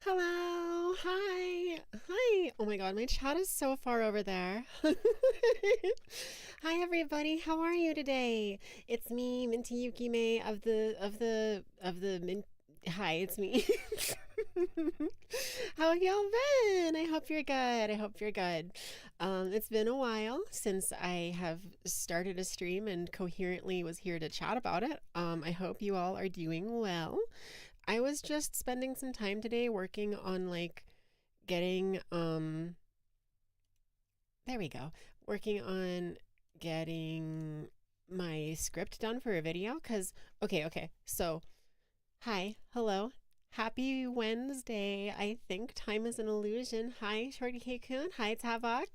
Hello, hi, hi. Oh my God, my chat is so far over there. Hi everybody, how are you today? It's me, Minty Yukime of the Mint. Hi, it's me. How have y'all been? I hope you're good. I hope you're good. It's been a while since I have started a stream and coherently was here to chat about it. I hope you all are doing well. I was just spending some time today working on like getting there we go. Working on getting my script done for a video cuz okay. So, hi, hello. Happy Wednesday. I think time is an illusion. Hi, Shorty K-kun. Hi, Tavok.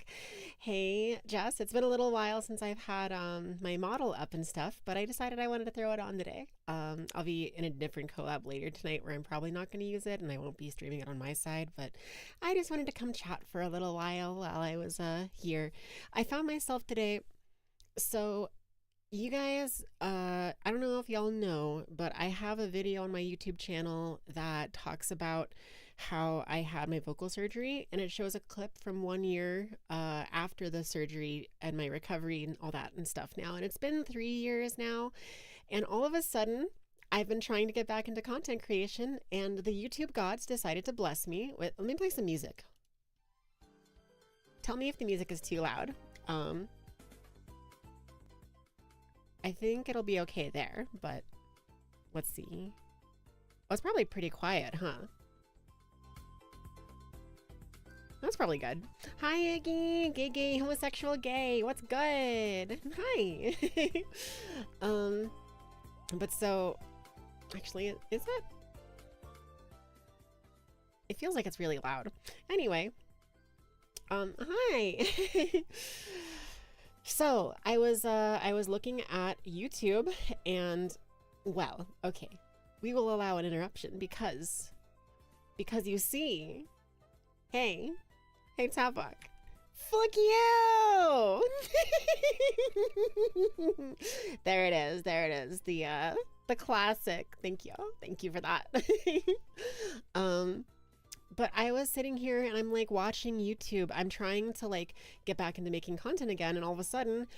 Hey, Jess. It's been a little while since I've had my model up and stuff, but I decided I wanted to throw it on today. I'll be in a different collab later tonight where I'm probably not going to use it and I won't be streaming it on my side, but I just wanted to come chat for a little while I was here. I found myself today, so you guys, I don't know if y'all know, but I have a video on my YouTube channel that talks about how I had my vocal surgery, and it shows a clip from 1 year after the surgery and my recovery and all that and stuff now. And it's been 3 years now, and all of a sudden, I've been trying to get back into content creation, and the YouTube gods decided to bless me with, let me play some music. Tell me if the music is too loud. I think it'll be okay there, but let's see. Oh, it's probably pretty quiet, huh? That's probably good. Hi, Iggy, gay, homosexual, gay. What's good? Hi. But so, actually, is it? It feels like it's really loud. Anyway, hi. So I was looking at YouTube and, well, okay, we will allow an interruption because you see, hey Tabak, fuck you. There it is, the classic. Thank you for that. But I was sitting here and I'm like watching YouTube. I'm trying to like get back into making content again, and all of a sudden,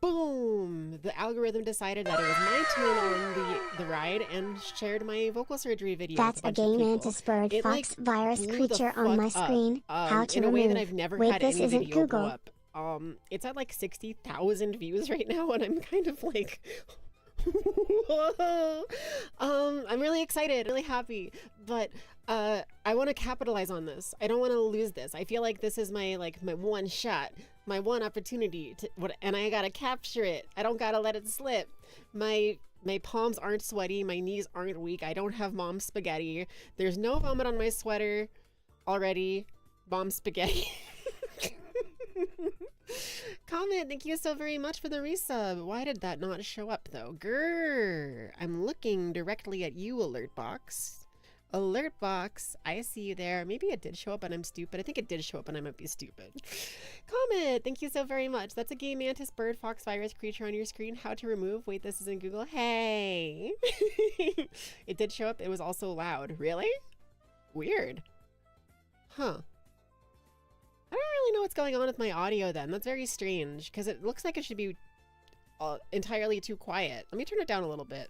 boom, the algorithm decided that it was my turn on the ride and shared my vocal surgery video. That's a gay mantis bird fox virus creature on my screen. How to in a remove. way that I've never Wait, had this any isn't video Google. go up. It's at like 60,000 views right now, and I'm kind of like whoa. I'm really excited, really happy, but I want to capitalize on this. I don't want to lose this. I feel like this is my one shot, my one opportunity to and I gotta capture it. I don't gotta let it slip. My palms aren't sweaty, my knees aren't weak, I don't have mom spaghetti. There's no vomit on my sweater already. Mom spaghetti. Comment, thank you so very much for the resub. Why did that not show up though? Grrr. I'm looking directly at you, alert box. Alert box, I see you there. Maybe it did show up and I'm stupid. I think it did show up and I might be stupid. Comment, thank you so very much. That's a gay mantis bird fox virus creature on your screen. How to remove? Wait, this isn't Google. Hey. It did show up. It was also loud. Really? Weird. Huh. I don't really know what's going on with my audio then. That's very strange because it looks like it should be entirely too quiet. Let me turn it down a little bit.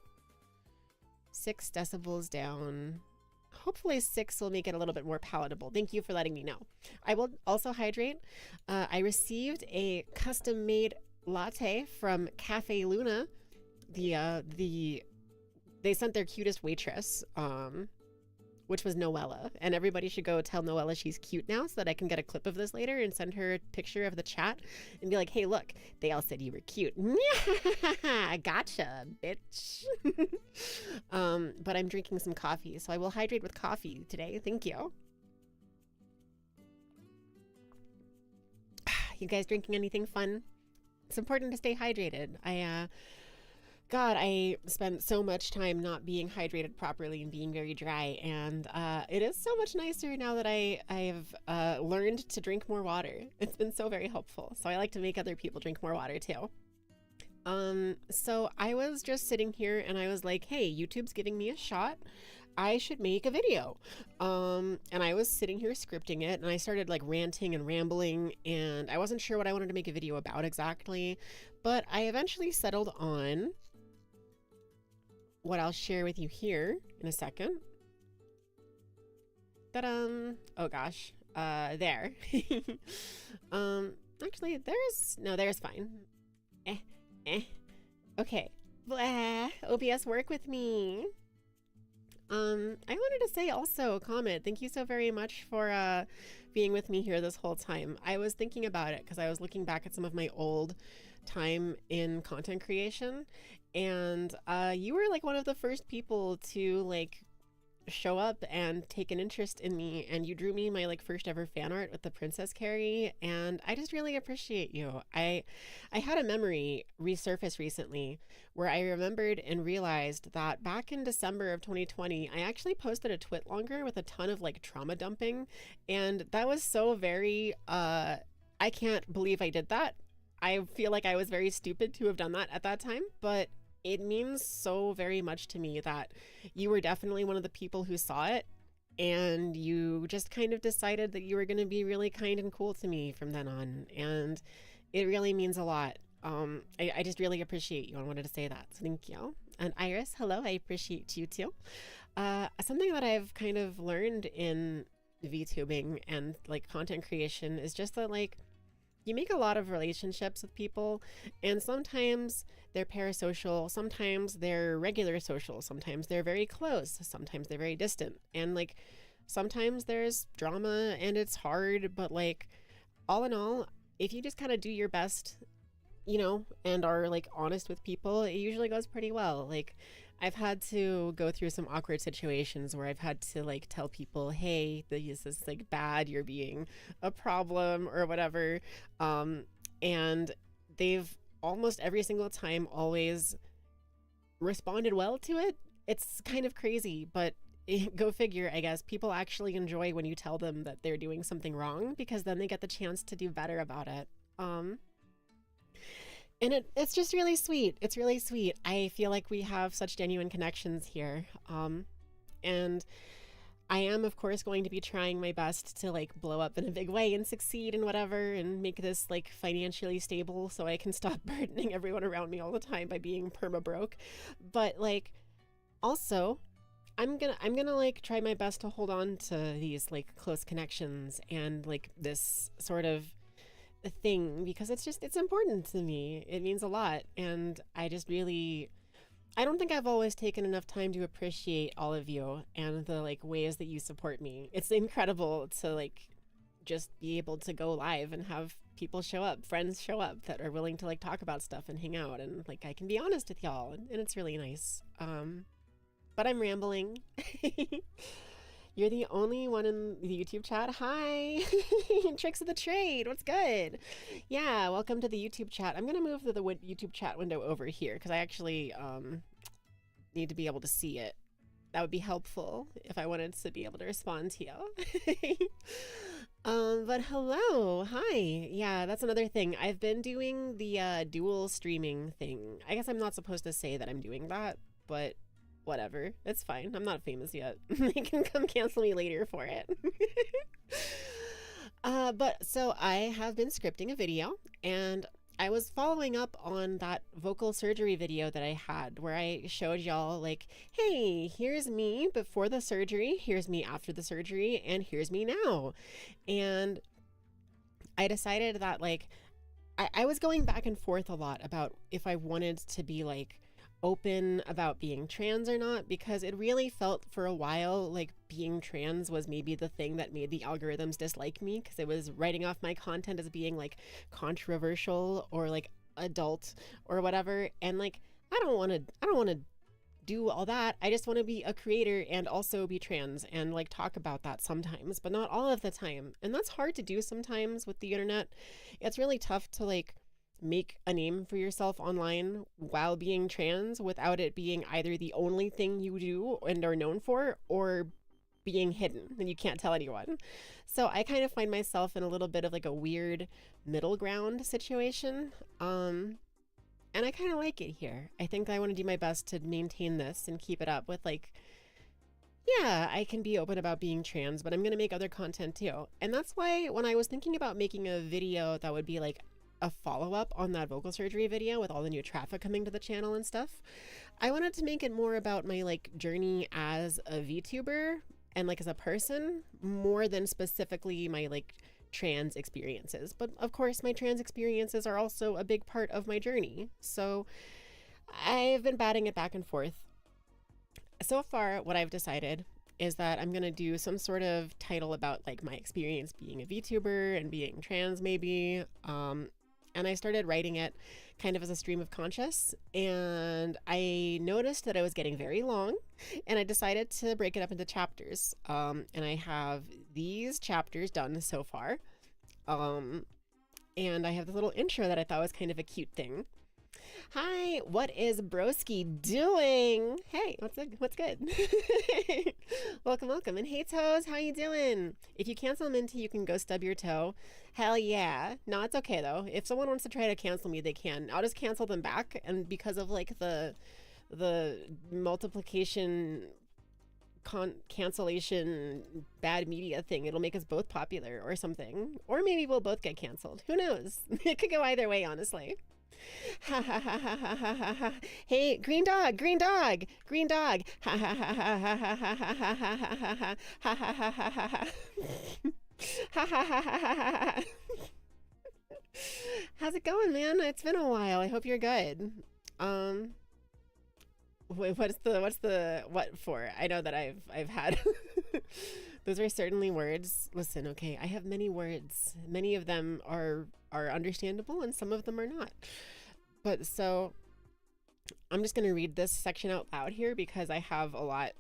6 decibels down. Hopefully 6 will make it a little bit more palatable. Thank you for letting me know. I will also hydrate. I received a custom-made latte from Cafe Luna. They sent their cutest waitress, which was Noella, and everybody should go tell Noella she's cute now so that I can get a clip of this later and send her a picture of the chat and be like, hey, look, they all said you were cute. Gotcha, bitch. But I'm drinking some coffee, so I will hydrate with coffee today. Thank you. You guys drinking anything fun? It's important to stay hydrated. God, I spent so much time not being hydrated properly and being very dry, and it is so much nicer now that I have learned to drink more water. It's been so very helpful, so I like to make other people drink more water too. So I was just sitting here and I was like, hey, YouTube's giving me a shot. I should make a video. And I was sitting here scripting it and I started like ranting and rambling and I wasn't sure what I wanted to make a video about exactly, but I eventually settled on what I'll share with you here in a second. Ta-da! Oh gosh. There. Actually, there's fine. Okay. Blah. OBS, work with me. I wanted to say also, Comet, thank you so very much for being with me here this whole time. I was thinking about it because I was looking back at some of my old time in content creation, and you were like one of the first people to like show up and take an interest in me, and you drew me my like first ever fan art with the Princess Carrie, and I just really appreciate you. I had a memory resurface recently where I remembered and realized that back in December of 2020 I actually posted a twit longer with a ton of like trauma dumping, and that was so very I can't believe I did that. I feel like I was very stupid to have done that at that time, but it means so very much to me that you were definitely one of the people who saw it and you just kind of decided that you were going to be really kind and cool to me from then on. And it really means a lot. I just really appreciate you. I wanted to say that. So thank you. And Iris, hello. I appreciate you too. Something that I've kind of learned in VTubing and like content creation is just that like you make a lot of relationships with people, and sometimes they're parasocial, sometimes they're regular social, sometimes they're very close, sometimes they're very distant, and like sometimes there's drama and it's hard, but like all in all, if you just kind of do your best, you know, and are like honest with people, it usually goes pretty well. Like I've had to go through some awkward situations where I've had to like tell people, hey, this is like bad, you're being a problem or whatever. And they've almost every single time always responded well to it. It's kind of crazy, but go figure, I guess. People actually enjoy when you tell them that they're doing something wrong because then they get the chance to do better about it. And it's just really sweet. It's really sweet. I feel like we have such genuine connections here. And I am, of course, going to be trying my best to like blow up in a big way and succeed and whatever and make this like financially stable so I can stop burdening everyone around me all the time by being perma broke. But like also I'm gonna like try my best to hold on to these like close connections and like this sort of a thing because it's important to me. It means a lot, and I don't think I've always taken enough time to appreciate all of you and the like ways that you support me. It's incredible to like just be able to go live and have people show up, friends show up that are willing to like talk about stuff and hang out, and like I can be honest with y'all, and it's really nice. But I'm rambling. You're the only one in the YouTube chat. Hi! Tricks of the trade. What's good? Yeah, welcome to the YouTube chat. I'm going to move the YouTube chat window over here because I actually need to be able to see it. That would be helpful if I wanted to be able to respond to you. But hello. Hi. Yeah, that's another thing. I've been doing the dual streaming thing. I guess I'm not supposed to say that I'm doing that, but whatever, it's fine. I'm not famous yet. They can come cancel me later for it. But so I have been scripting a video, and I was following up on that vocal surgery video that I had where I showed y'all like, hey, here's me before the surgery, here's me after the surgery, and here's me now. And I decided that like I was going back and forth a lot about if I wanted to be like open about being trans or not, because it really felt for a while like being trans was maybe the thing that made the algorithms dislike me, because it was writing off my content as being like controversial or like adult or whatever. And like I don't want to do all that. I just want to be a creator and also be trans and like talk about that sometimes, but not all of the time. And that's hard to do sometimes with the internet. It's really tough to like make a name for yourself online while being trans without it being either the only thing you do and are known for or being hidden and you can't tell anyone. So I kind of find myself in a little bit of like a weird middle ground situation. And I kind of like it here. I think I want to do my best to maintain this and keep it up with like, yeah, I can be open about being trans, but I'm going to make other content too. And that's why when I was thinking about making a video that would be like a follow-up on that vocal surgery video with all the new traffic coming to the channel and stuff, I wanted to make it more about my like journey as a VTuber and like as a person more than specifically my like trans experiences. But of course, my trans experiences are also a big part of my journey. So I've been batting it back and forth. So far, what I've decided is that I'm going to do some sort of title about like my experience being a VTuber and being trans maybe. And I started writing it kind of as a stream of conscious, and I noticed that I was getting very long, and I decided to break it up into chapters. And I have these chapters done so far. And I have this little intro that I thought was kind of a cute thing. Hi, what is broski doing? Hey, what's good? Welcome, welcome. And hey, toes, how you doing? If you cancel Minty, you can go stub your toe. Hell yeah. No, it's okay though. If someone wants to try to cancel me, they can. I'll just cancel them back. And because of like the multiplication cancellation bad media thing, it'll make us both popular or something. Or maybe we'll both get canceled. Who knows? It could go either way, honestly. Ha ha ha ha ha ha ha ha. Hey, green dog, green dog, green dog. Ha ha ha ha ha ha ha ha ha ha ha ha ha ha ha ha ha ha. Ha ha ha ha ha ha. How's it going, man? It's been a while. I hope you're good. Wait, what's the what for? I know that I've had those are certainly words. Listen, okay, I have many words. Many of them are understandable and some of them are not. But so I'm just going to read this section out loud here because I have a lot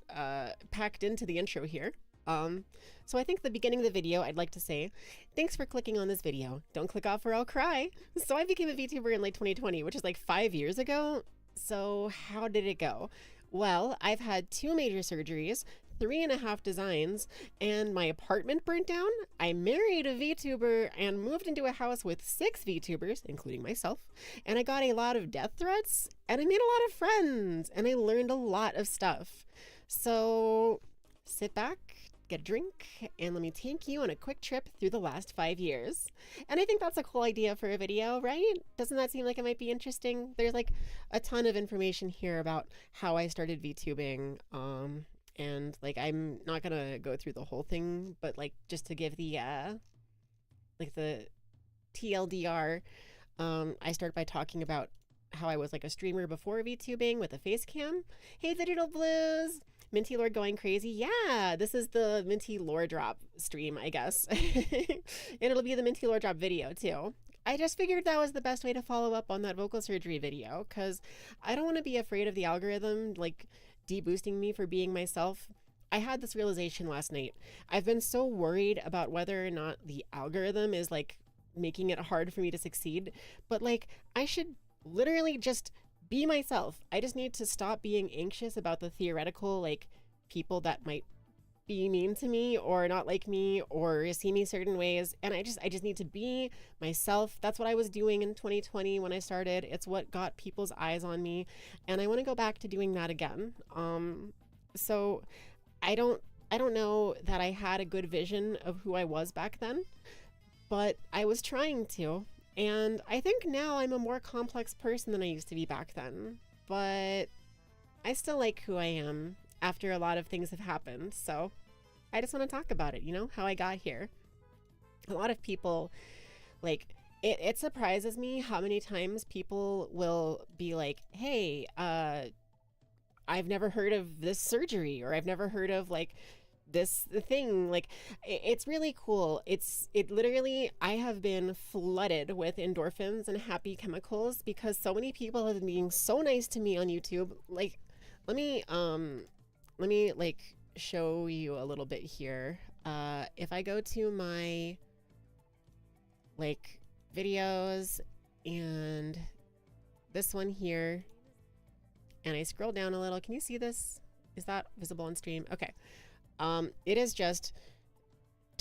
packed into the intro here. So I think the beginning of the video, I'd like to say, thanks for clicking on this video. Don't click off or I'll cry. So I became a VTuber in late 2020, which is like 5 years ago. So how did it go? Well, I've had 2 major surgeries, 3.5 designs, and my apartment burnt down. I married a VTuber and moved into a house with 6 VTubers, including myself. And I got a lot of death threats, and I made a lot of friends, and I learned a lot of stuff. So sit back, get a drink, and let me take you on a quick trip through the last 5 years. And I think that's a cool idea for a video, right? Doesn't that seem like it might be interesting? There's like a ton of information here about how I started VTubing, and like I'm not gonna go through the whole thing, but like just to give the like the TLDR, I start by talking about how I was like a streamer before VTubing with a face cam. Hey, the Doodle Blues! Minty Lore going crazy. Yeah, this is the Minty Lore drop stream, I guess. And it'll be the Minty Lore drop video too. I just figured that was the best way to follow up on that vocal surgery video because I don't want to be afraid of the algorithm like deboosting me for being myself. I had this realization last night. I've been so worried about whether or not the algorithm is like making it hard for me to succeed, but like I should literally just be myself. I just need to stop being anxious about the theoretical like people that might be mean to me or not like me or see me certain ways, and I just need to be myself. That's what I was doing in 2020 when I started. It's what got people's eyes on me, and I want to go back to doing that again. So I don't know that I had a good vision of who I was back then, but I was trying to. And I think now I'm a more complex person than I used to be back then, but I still like who I am after a lot of things have happened. So I just want to talk about it, you know, how I got here. A lot of people, like, it surprises me how many times people will be like, hey, I've never heard of this surgery, or I've never heard of like this thing. Like it's really cool. It literally, I have been flooded with endorphins and happy chemicals because so many people have been being so nice to me on YouTube. Like let me like show you a little bit here. If I go to my like videos and this one here and I scroll down a little, can you see this? Is that visible on stream? Okay. It is just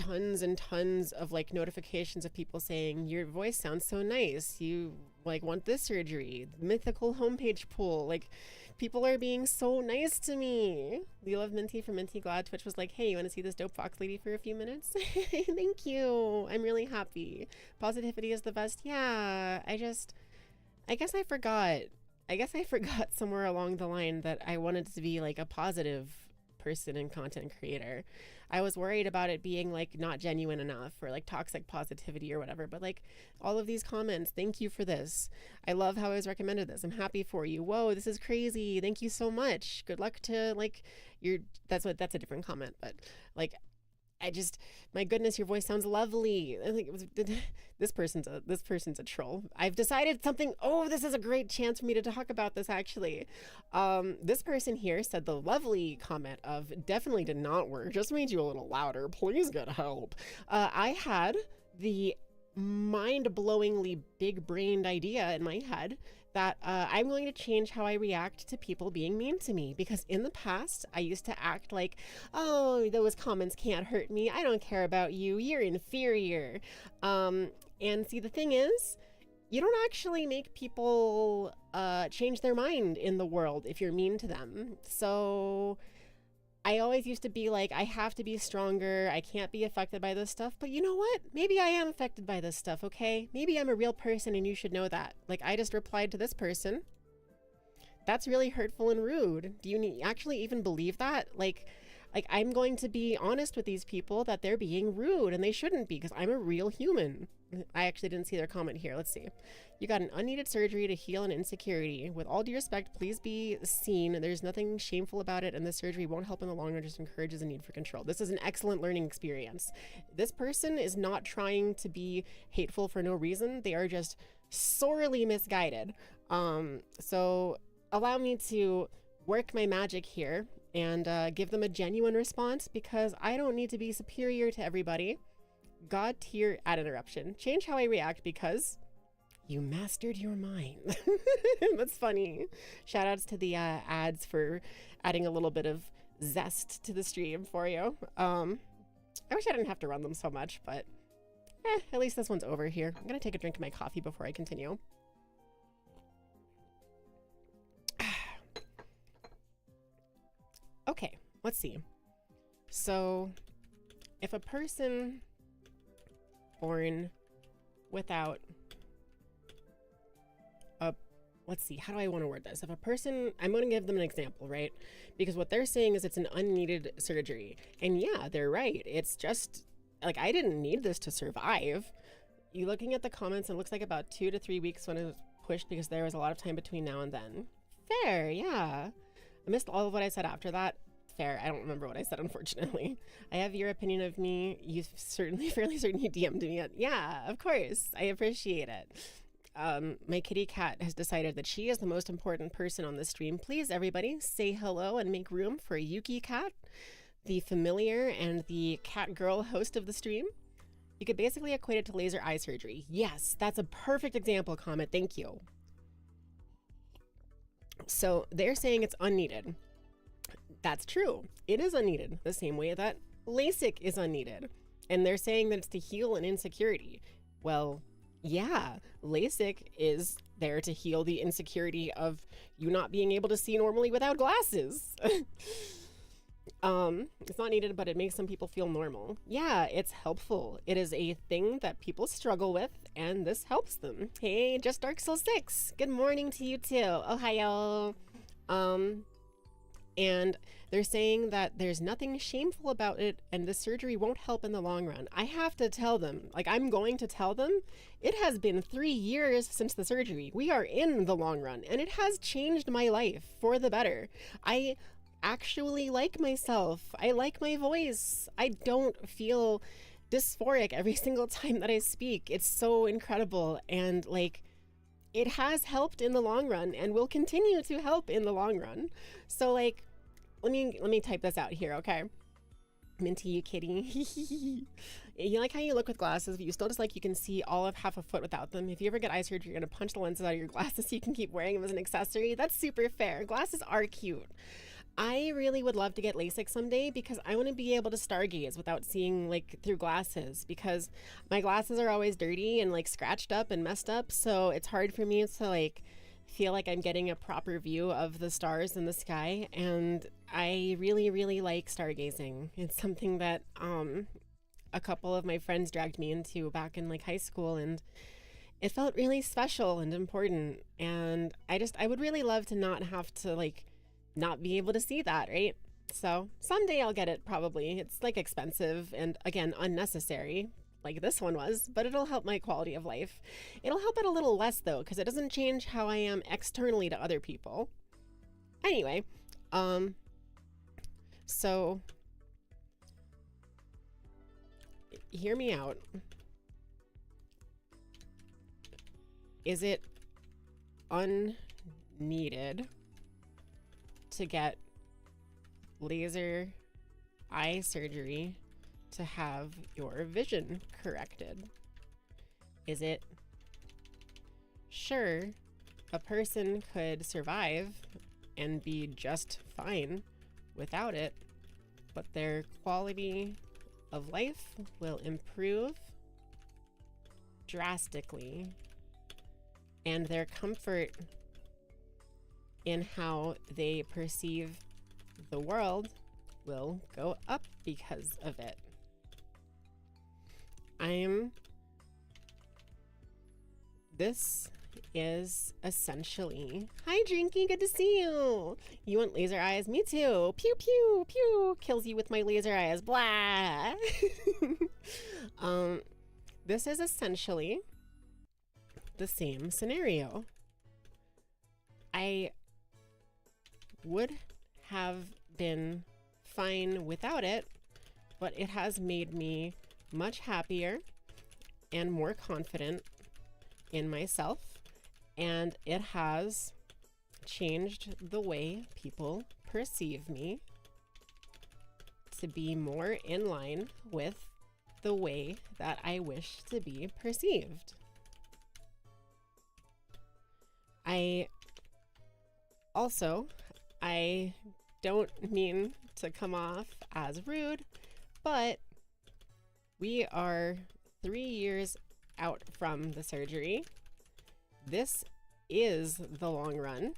tons and tons of like notifications of people saying your voice sounds so nice, you like want this surgery, mythical homepage pool, like people are being so nice to me. You love Minty from Minty Glad. Twitch was like, hey, you want to see this dope fox lady for a few minutes? Thank you, I'm really happy. Positivity is the best. Yeah, I guess I forgot somewhere along the line that I wanted to be like a positive person and content creator. I was worried about it being like not genuine enough or like toxic positivity or whatever, but like all of these comments, thank you for this. I love how I was recommended this. I'm happy for you. Whoa, this is crazy. Thank you so much. Good luck to like that's a different comment, but like my goodness, your voice sounds lovely. I think it was this person's a troll. I've decided something. Oh, this is a great chance for me to talk about this actually. This person here said the lovely comment of definitely did not work. Just made you a little louder. Please get help. I had the mind-blowingly big-brained idea in my head that I'm going to change how I react to people being mean to me, because in the past I used to act like, oh, those comments can't hurt me, I don't care about you, you're inferior. And see, the thing is, you don't actually make people change their mind in the world if you're mean to them. So I always used to be like, I have to be stronger, I can't be affected by this stuff. But you know what? Maybe I am affected by this stuff, okay? Maybe I'm a real person and you should know that. Like, I just replied to this person. That's really hurtful and rude. Do you actually even believe that? Like I'm going to be honest with these people that they're being rude and they shouldn't be, because I'm a real human. I actually didn't see their comment here. Let's see. You got an unneeded surgery to heal an insecurity. With all due respect, please be seen. There's nothing shameful about it, and the surgery won't help in the long run, just encourages a need for control. This is an excellent learning experience. This person is not trying to be hateful for no reason. They are just sorely misguided. So allow me to work my magic here and give them a genuine response, because I don't need to be superior to everybody. God tier ad interruption. Change how I react because you mastered your mind. That's funny. Shout outs to the ads for adding a little bit of zest to the stream for you. I wish I didn't have to run them so much, but at least this one's over here. I'm gonna take a drink of my coffee before I continue. Okay, let's see. So if a person born without a, let's see, how do I want to word this? If a person, I'm going to give them an example, right? Because what they're saying is it's an unneeded surgery. And yeah, they're right. It's just like, I didn't need this to survive. You looking at the comments, it looks like about 2 to 3 weeks when it was pushed, because there was a lot of time between now and then. Fair, yeah. I missed all of what I said after that. Fair. I don't remember what I said, unfortunately. I have your opinion of me. You fairly certain you DM'd me. Yeah, of course. I appreciate it. My kitty cat has decided that she is the most important person on the stream. Please, everybody, say hello and make room for Yuki Cat, the familiar and the cat girl host of the stream. You could basically equate it to laser eye surgery. Yes, that's a perfect example, Comet. Thank you. So they're saying it's unneeded. That's true. It is unneeded, the same way that LASIK is unneeded. And they're saying that it's to heal an insecurity. Well, yeah, LASIK is there to heal the insecurity of you not being able to see normally without glasses. It's not needed, but it makes some people feel normal. Yeah, it's helpful. It is a thing that people struggle with, and this helps them. Hey, Just Dark Soul 6. Good morning to you too. Ohio. And they're saying that there's nothing shameful about it and the surgery won't help in the long run. I have to tell them, like, I'm going to tell them, it has been 3 years since the surgery. We are in the long run, and it has changed my life for the better. I actually like myself. I like my voice. I don't feel dysphoric every single time that I speak. It's so incredible. And like, it has helped in the long run and will continue to help in the long run. So like, let me type this out here, okay? Minty, you kitty. You like how you look with glasses, but you still just like you can see all of half a foot without them. If you ever get eye surgery, you're gonna punch the lenses out of your glasses so you can keep wearing them as an accessory. That's super fair. Glasses are cute. I really would love to get LASIK someday because I want to be able to stargaze without seeing like through glasses, because my glasses are always dirty and like scratched up and messed up. So it's hard for me to like feel like I'm getting a proper view of the stars in the sky. And I really, really like stargazing. It's something that a couple of my friends dragged me into back in like high school, and it felt really special and important. And I would really love to not have to like not be able to see that, right? So someday I'll get it probably. It's like expensive and again, unnecessary, like this one was, but it'll help my quality of life. It'll help it a little less though, because it doesn't change how I am externally to other people. Anyway, so hear me out. Is it unneeded to get laser eye surgery to have your vision corrected? Is it sure a person could survive and be just fine without it, but their quality of life will improve drastically and their comfort in how they perceive the world will go up because of it? This is essentially, hi Drinky, good to see you. You want laser eyes? Me too. Pew pew pew, kills you with my laser eyes, blah. This is essentially the same scenario. I would have been fine without it, but it has made me much happier and more confident in myself, and it has changed the way people perceive me to be more in line with the way that I wish to be perceived. I don't mean to come off as rude, but we are 3 years out from the surgery. This is the long run,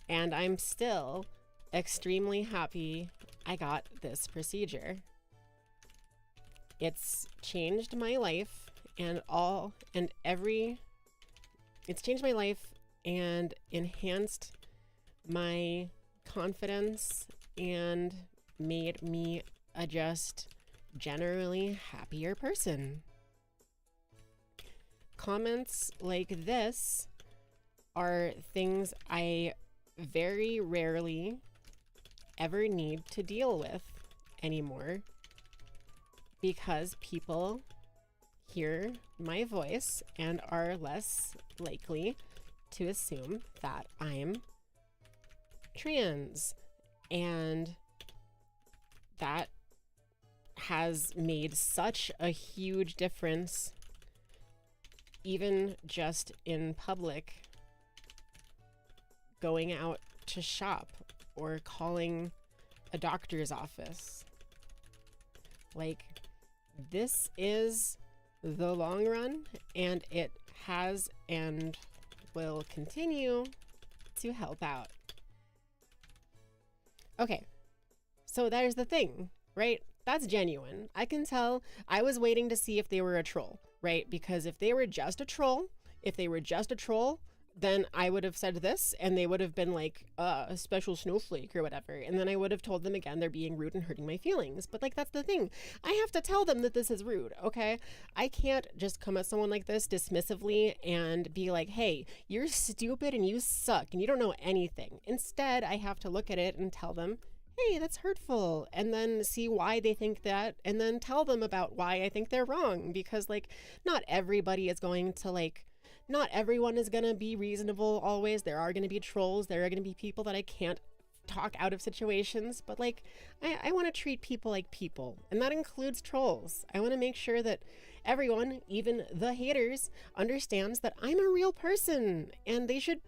and I'm still extremely happy I got this procedure. It's changed my life it's changed my life and enhanced my confidence and made me a just generally happier person. Comments like this are things I very rarely ever need to deal with anymore, because people hear my voice and are less likely to assume that I'm trans, and that has made such a huge difference, even just in public, going out to shop or calling a doctor's office. Like, this is the long run, and it has and will continue to help out. Okay, so there's the thing, right? That's genuine. I can tell. I was waiting to see if they were a troll, right? Because if they were just a troll, then I would have said this, and they would have been like a special snowflake or whatever. And then I would have told them again, they're being rude and hurting my feelings. But like, that's the thing. I have to tell them that this is rude, okay? I can't just come at someone like this dismissively and be like, hey, you're stupid and you suck and you don't know anything. Instead, I have to look at it and tell them, hey, that's hurtful, and then see why they think that, and then tell them about why I think they're wrong. Because like, not everybody is going to like, not everyone is going to be reasonable always. There are going to be trolls. There are going to be people that I can't talk out of situations, but like I want to treat people like people, and that includes trolls. I want to make sure that everyone, even the haters, understands that I'm a real person, and they should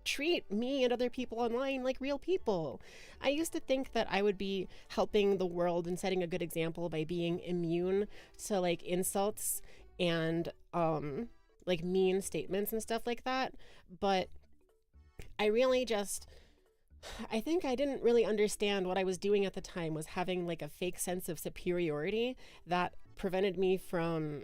treat me and other people online like real people. I used to think that I would be helping the world and setting a good example by being immune to like insults and like mean statements and stuff like that, but I really just I think I didn't really understand what I was doing at the time was having like a fake sense of superiority that prevented me from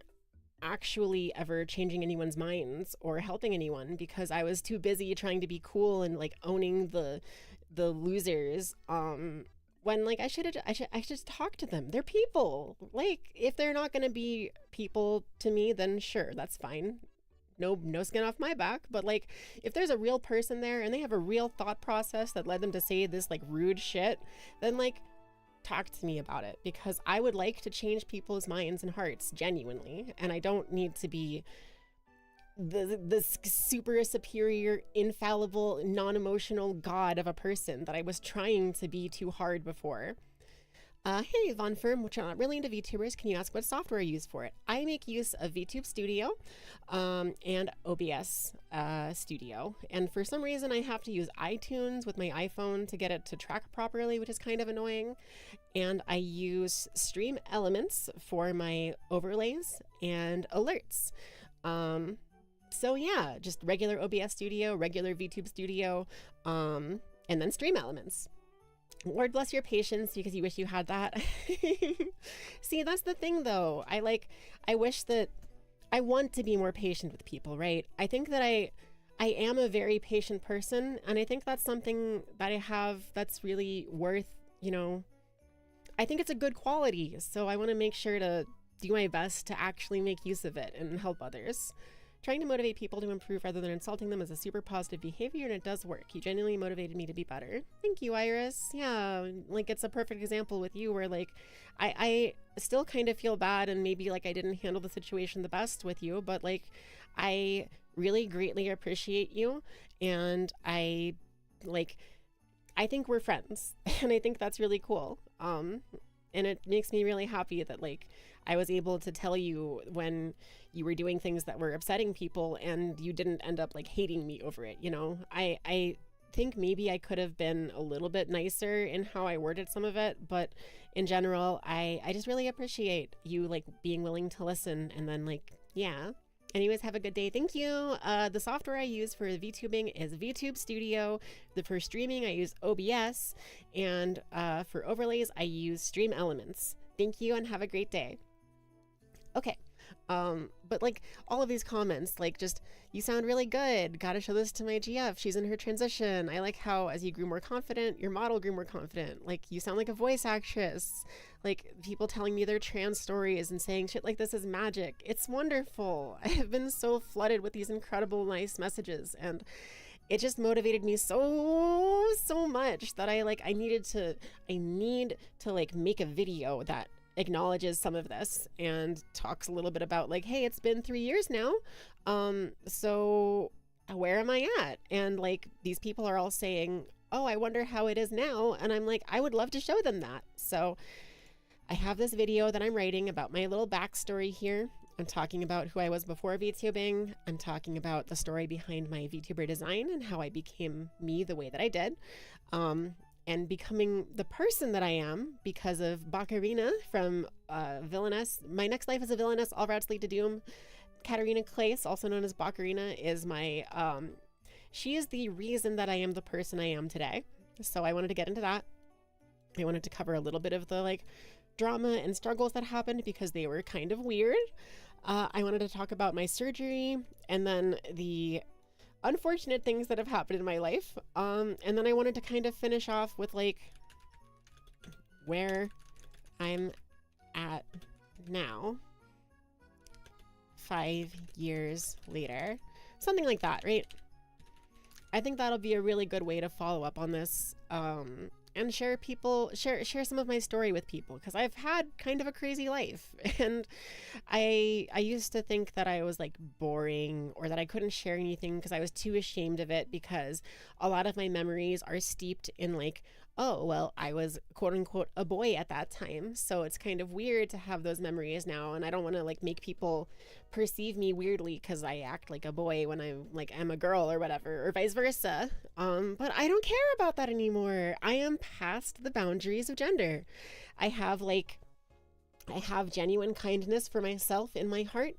actually ever changing anyone's minds or helping anyone, because I was too busy trying to be cool and like owning the losers, when like I should just talk to them. They're people. Like if they're not going to be people to me, then sure, that's fine. No skin off my back. But like if there's a real person there and they have a real thought process that led them to say this like rude shit, then like talk to me about it, because I would like to change people's minds and hearts genuinely, and I don't need to be the super superior, infallible, non-emotional god of a person that I was trying to be too hard before. Hey, Von Firm, which are not really into VTubers, can you ask what software I use for it? I make use of VTube Studio and OBS Studio. And for some reason, I have to use iTunes with my iPhone to get it to track properly, which is kind of annoying. And I use Stream Elements for my overlays and alerts. So yeah, just regular OBS Studio, regular VTube Studio, and then Stream Elements. Lord bless your patience, because you wish you had that. See, that's the thing though. I wish that I want to be more patient with people, right? I think that I am a very patient person, and I think that's something that I have that's really worth, you know, I think it's a good quality. So I want to make sure to do my best to actually make use of it and help others. Trying to motivate people to improve rather than insulting them is a super positive behavior, and it does work. You genuinely motivated me to be better. Thank you, Iris. Yeah, like it's a perfect example with you where like I still kind of feel bad, and maybe like I didn't handle the situation the best with you, but like I really greatly appreciate you, and I think we're friends, and I think that's really cool. And it makes me really happy that like I was able to tell you when you were doing things that were upsetting people, and you didn't end up like hating me over it, you know? I think maybe I could have been a little bit nicer in how I worded some of it, but in general, I just really appreciate you like being willing to listen, and then like, yeah. Anyways, have a good day. Thank you. The software I use for VTubing is VTube Studio. For streaming, I use OBS, and for overlays, I use Stream Elements. Thank you, and have a great day. Okay. But like all of these comments, like just, you sound really good. Gotta show this to my GF. She's in her transition. I like how as you grew more confident, your model grew more confident. Like you sound like a voice actress. Like people telling me their trans stories and saying shit like this is magic. It's wonderful. I have been so flooded with these incredible, nice messages, and it just motivated me so much that I need to like make a video that acknowledges some of this and talks a little bit about like, hey, it's been 3 years now, so where am I at? And like these people are all saying, oh, I wonder how it is now, and I'm like, I would love to show them that. So I have this video that I'm writing about my little backstory here. I'm talking about who I was before VTubing. I'm talking about the story behind my VTuber design and how I became me the way that I did, and becoming the person that I am because of Bakarina from Villainess. My next life as a Villainess, All Routes Lead to Doom. Katarina Claes, also known as Bakarina, is my, she is the reason that I am the person I am today. So I wanted to get into that. I wanted to cover a little bit of the like drama and struggles that happened because they were kind of weird. I wanted to talk about my surgery and then the unfortunate things that have happened in my life, and then I wanted to kind of finish off with like where I'm at now 5 years later, something like that, right? I think that'll be a really good way to follow up on this, and share some of my story with people, because I've had kind of a crazy life. And I used to think that I was like boring, or that I couldn't share anything because I was too ashamed of it, because a lot of my memories are steeped in like, oh, well, I was quote unquote a boy at that time. So it's kind of weird to have those memories now. And I don't want to like make people perceive me weirdly because I act like a boy when I'm a girl or whatever, or vice versa. But I don't care about that anymore. I am past the boundaries of gender. I have genuine kindness for myself in my heart,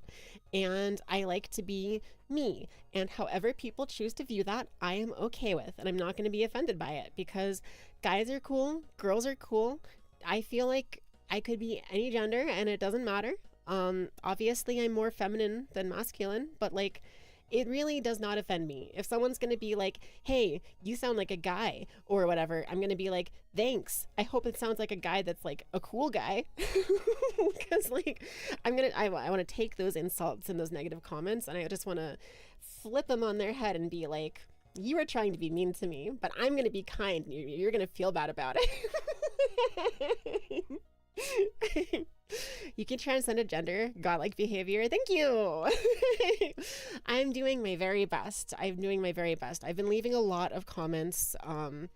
and I like to be me. And however people choose to view that, I am okay with, and I'm not going to be offended by it, because guys are cool, girls are cool. I feel like I could be any gender and it doesn't matter. Obviously I'm more feminine than masculine, but like, it really does not offend me. If someone's going to be like, hey, you sound like a guy or whatever, I'm going to be like, thanks. I hope it sounds like a guy that's like a cool guy. Because like, I want to take those insults and those negative comments, and I just want to flip them on their head and be like, you are trying to be mean to me, but I'm going to be kind. You're going to feel bad about it. You can transcend a gender, godlike behavior. Thank you. I'm doing my very best. I've been leaving a lot of comments. I've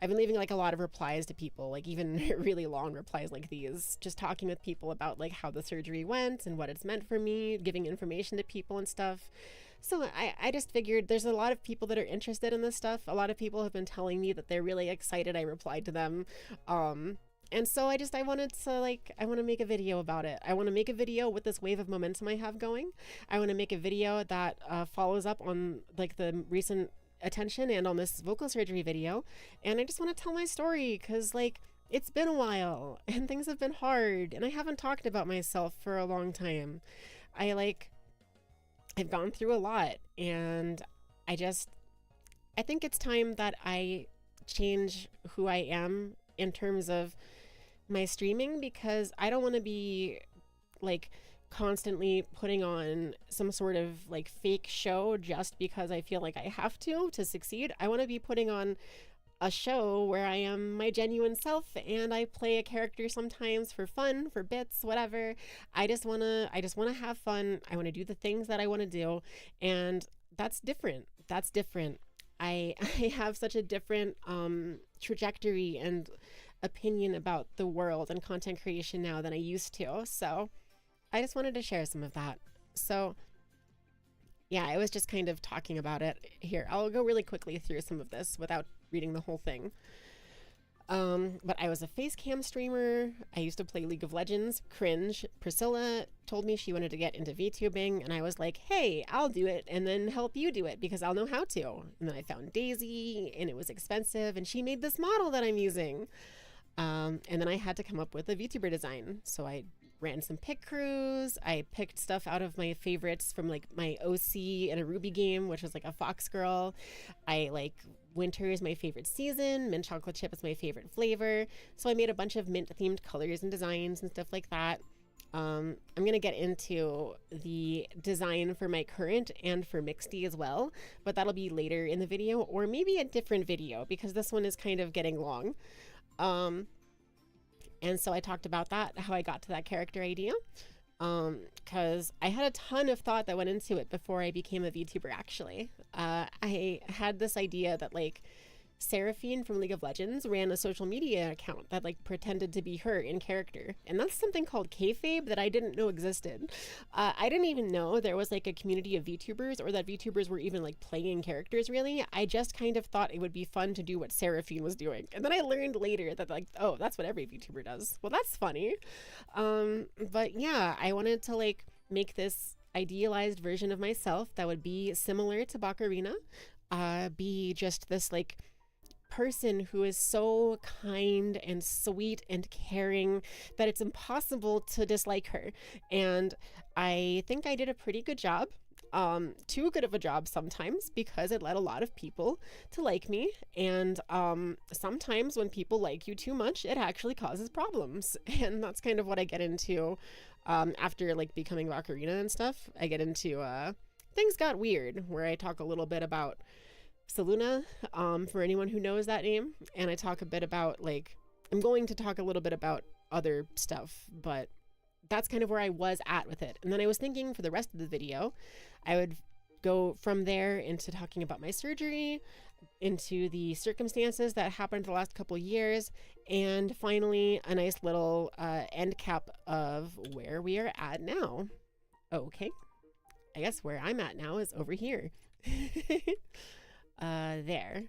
been leaving like a lot of replies to people, like even really long replies like these, just talking with people about like how the surgery went and what it's meant for me, giving information to people and stuff. So I just figured there's a lot of people that are interested in this stuff. A lot of people have been telling me that they're really excited I replied to them. And so I want to make a video about it. I want to make a video with this wave of momentum I have going. I want to make a video that follows up on like the recent attention and on this vocal surgery video. And I just want to tell my story, because like, it's been a while and things have been hard, and I haven't talked about myself for a long time. I've gone through a lot, and I think it's time that I change who I am in terms of my streaming, because I don't want to be like constantly putting on some sort of like fake show just because I feel like I have to succeed. I want to be putting on a show where I am my genuine self, and I play a character sometimes for fun, for bits, whatever. I just want to have fun. I want to do the things that I want to do, and that's different. I have such a different trajectory and opinion about the world and content creation now than I used to. So I just wanted to share some of that. So yeah, I was just kind of talking about it here. I'll go really quickly through some of this without reading the whole thing. But I was a face cam streamer. I used to play League of Legends. Cringe. Priscilla told me she wanted to get into VTubing, and I was like, hey, I'll do it and then help you do it because I'll know how to. And then I found Daisy, and it was expensive, and she made this model that I'm using. And then I had to come up with a VTuber design. So I ran some pick crews. I picked stuff out of my favorites from like my OC in a Ruby game, which was like a Fox Girl. I like winter is my favorite season. Mint chocolate chip is my favorite flavor. So I made a bunch of mint themed colors and designs and stuff like that. I'm going to get into the design for my current and for Mixedy as well, but that'll be later in the video, or maybe a different video, because this one is kind of getting long. And so I talked about that, how I got to that character idea, because I had a ton of thought that went into it before I became a VTuber, actually. I had this idea that like Seraphine from League of Legends ran a social media account that like pretended to be her in character, and that's something called kayfabe that I didn't know existed. I didn't even know there was like a community of VTubers, or that VTubers were even like playing characters, really. I just kind of thought it would be fun to do what Seraphine was doing, and then I learned later that like, oh, that's what every VTuber does. Well, that's funny. But yeah, I wanted to like make this idealized version of myself that would be similar to Bakarina, be just this like person who is so kind and sweet and caring that it's impossible to dislike her. And I think I did a pretty good job, too good of a job sometimes, because it led a lot of people to like me. And sometimes when people like you too much, it actually causes problems. And that's kind of what I get into after like becoming Bakarina and stuff. I get into things got weird, where I talk a little bit about Saluna, for anyone who knows that name. And I talk a bit about, like, I'm going to talk a little bit about other stuff, but that's kind of where I was at with it. And then I was thinking for the rest of the video, I would go from there into talking about my surgery, into the circumstances that happened the last couple years, and finally a nice little end cap of where we are at now. Okay, I guess where I'm at now is over here. There.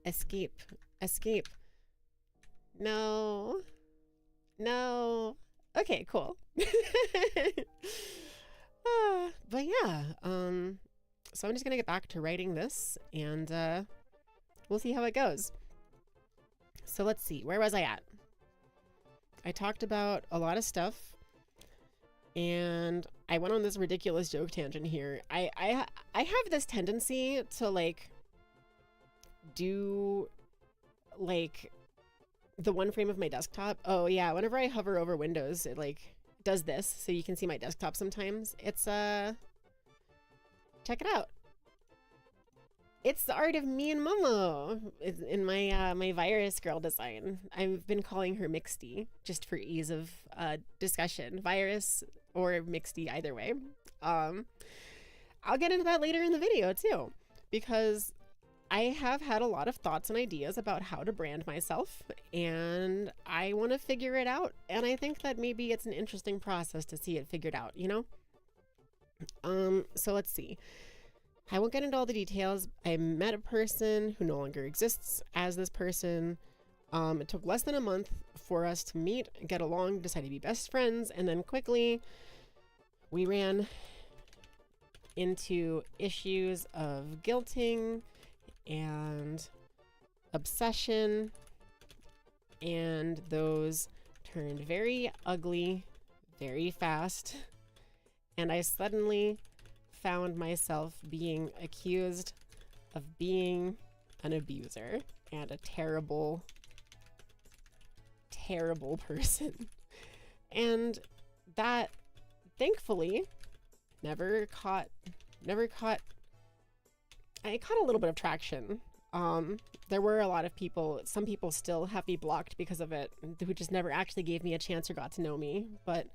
Escape. Escape. No. No. Okay, cool. But yeah, so I'm just gonna get back to writing this, and we'll see how it goes. So let's see, where was I at? I talked about a lot of stuff, and I went on this ridiculous joke tangent here. I have this tendency to like do like the one frame of my desktop. Oh yeah, whenever I hover over Windows, it like does this so you can see my desktop sometimes. It's check it out. It's the art of me and Momo in my my virus girl design. I've been calling her Mixty just for ease of discussion. Virus or Mixty, either way. I'll get into that later in the video too, because I have had a lot of thoughts and ideas about how to brand myself, and I want to figure it out. And I think that maybe it's an interesting process to see it figured out, you know? So let's see. I won't get into all the details. I met a person who no longer exists as this person. It took less than a month for us to meet, get along, decide to be best friends, and then quickly we ran into issues of guilting and obsession, and those turned very ugly very fast, and I suddenly found myself being accused of being an abuser and a terrible, terrible person. And that thankfully never caught I caught a little bit of traction. There were a lot of people, some people still have me blocked because of it, who just never actually gave me a chance or got to know me, but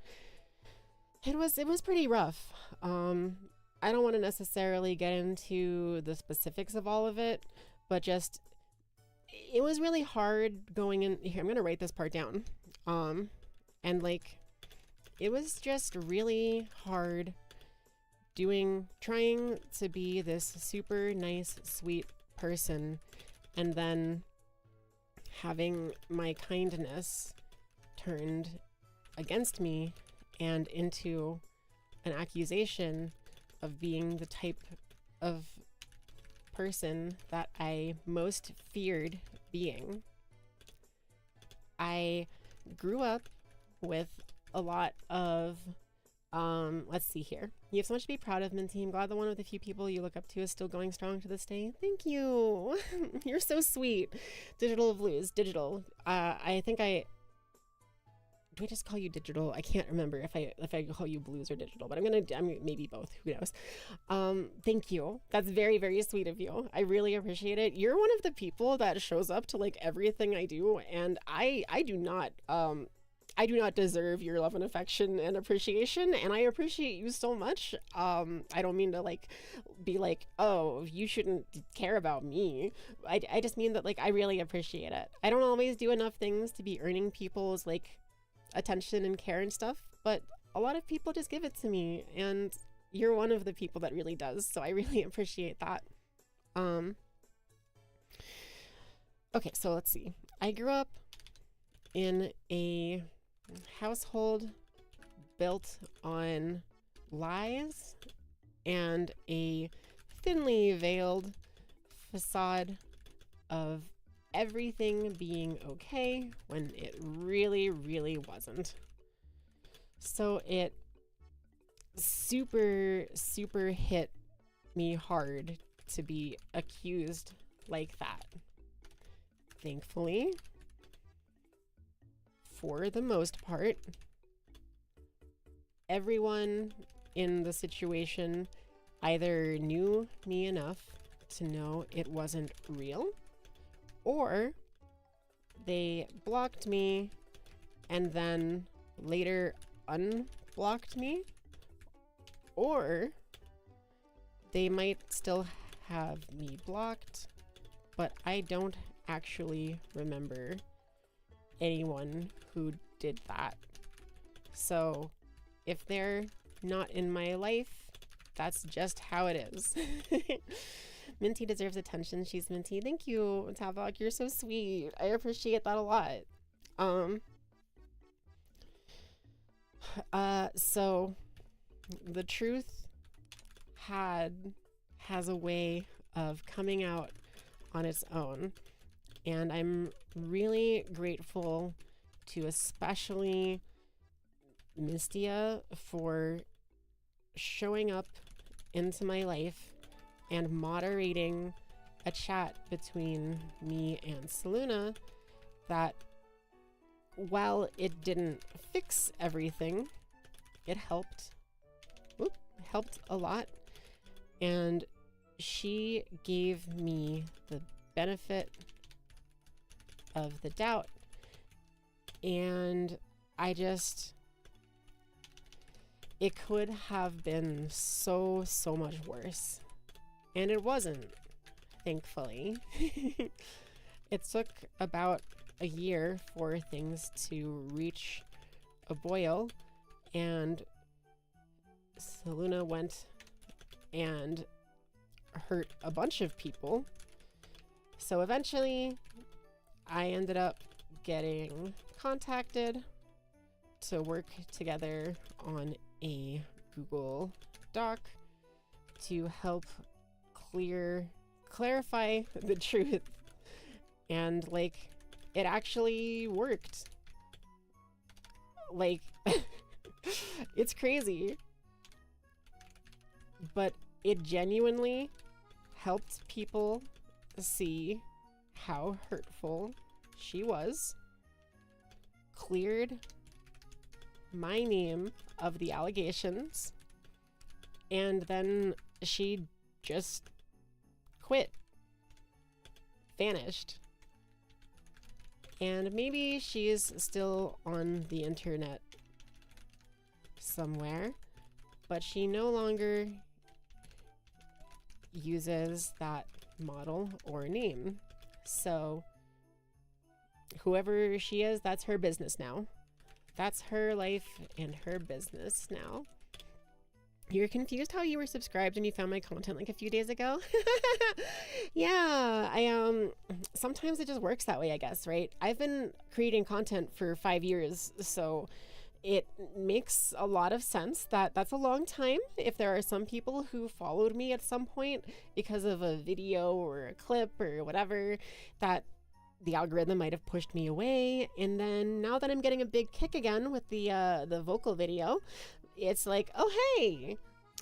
it was pretty rough. I don't want to necessarily get into the specifics of all of it, but just, it was really hard going in here. I'm going to write this part down. And like, it was just really hard trying to be this super nice, sweet person, and then having my kindness turned against me and into an accusation of being the type of person that I most feared being. I grew up with a lot of let's see here. You have so much to be proud of, Minty. I'm glad the one with a few people you look up to is still going strong to this day. Thank you. You're so sweet. Digital of Luz. Digital. I think do I just call you Digital? I can't remember if I call you Blues or Digital, but I'm maybe both. Who knows? Thank you. That's very, very sweet of you. I really appreciate it. You're one of the people that shows up to like everything I do, and I do not deserve your love and affection and appreciation, and I appreciate you so much. I don't mean to like be like, oh, you shouldn't care about me. I just mean that like I really appreciate it. I don't always do enough things to be earning people's like attention and care and stuff, but a lot of people just give it to me, and you're one of the people that really does, so I really appreciate that. Okay, so let's see. I grew up in a household built on lies and a thinly veiled facade of everything being okay when it really, really wasn't. So it super, super hit me hard to be accused like that. Thankfully, for the most part, everyone in the situation either knew me enough to know it wasn't real, or they blocked me and then later unblocked me, or they might still have me blocked, but I don't actually remember anyone who did that. So if they're not in my life, that's just how it is. Minty deserves attention. She's Minty. Thank you, Tavok. You're so sweet. I appreciate that a lot. So the truth has a way of coming out on its own, and I'm really grateful to especially Mistia for showing up into my life and moderating a chat between me and Saluna that, while it didn't fix everything, it helped a lot, and she gave me the benefit of the doubt, and it could have been so much worse, and it wasn't, thankfully. It took about a year for things to reach a boil, and Saluna went and hurt a bunch of people. So eventually I ended up getting contacted to work together on a Google Doc to help clarify the truth. And like, it actually worked. Like, it's crazy, but it genuinely helped people see how hurtful she was, cleared my name of the allegations, and then she just quit, vanished. And maybe she's still on the internet somewhere, but she no longer uses that model or name. So whoever she is, that's her business now. That's her life and her business now. You're confused how you were subscribed and you found my content like a few days ago? Yeah, sometimes it just works that way, I guess, right? I've been creating content for 5 years, so it makes a lot of sense that that's a long time. If there are some people who followed me at some point because of a video or a clip or whatever, that the algorithm might have pushed me away. And then now that I'm getting a big kick again with the vocal video, it's like, oh, hey,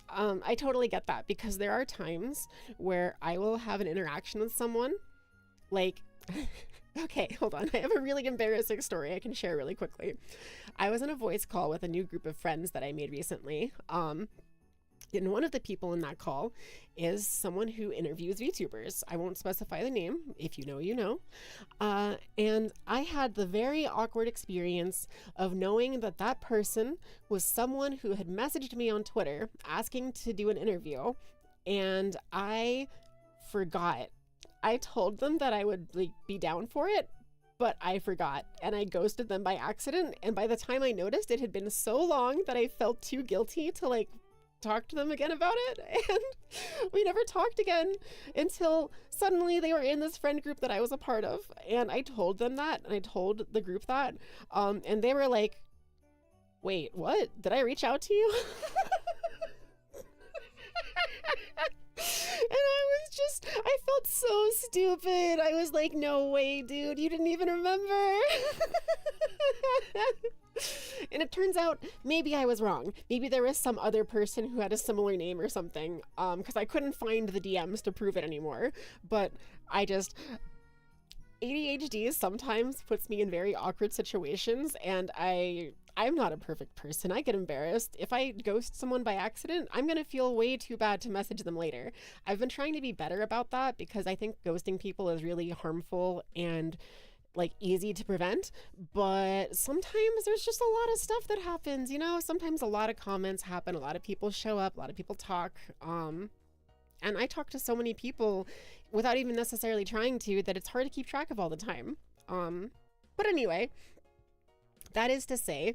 I totally get that, because there are times where I will have an interaction with someone like, okay, hold on. I have a really embarrassing story I can share really quickly. I was in a voice call with a new group of friends that I made recently. And one of the people in that call is someone who interviews VTubers. I won't specify the name. If you know, you know. And I had the very awkward experience of knowing that that person was someone who had messaged me on Twitter asking to do an interview, and I forgot. I told them that I would be down for it, but I forgot, and I ghosted them by accident. And by the time I noticed, it had been so long that I felt too guilty to talk to them again about it, and we never talked again until suddenly they were in this friend group that I was a part of, and I told them that, and I told the group that, and they were like, wait, what? Did I reach out to you? And I felt so stupid. I was like, no way, dude, you didn't even remember. And it turns out maybe I was wrong. Maybe there was some other person who had a similar name or something, because I couldn't find the DMs to prove it anymore. But ADHD sometimes puts me in very awkward situations, and I I'm not a perfect person. I get embarrassed. If I ghost someone by accident, I'm going to feel way too bad to message them later. I've been trying to be better about that because I think ghosting people is really harmful and like easy to prevent, but sometimes there's just a lot of stuff that happens, you know. Sometimes a lot of comments happen, a lot of people show up, a lot of people talk, and I talk to so many people without even necessarily trying to, that it's hard to keep track of all the time. But anyway, that is to say,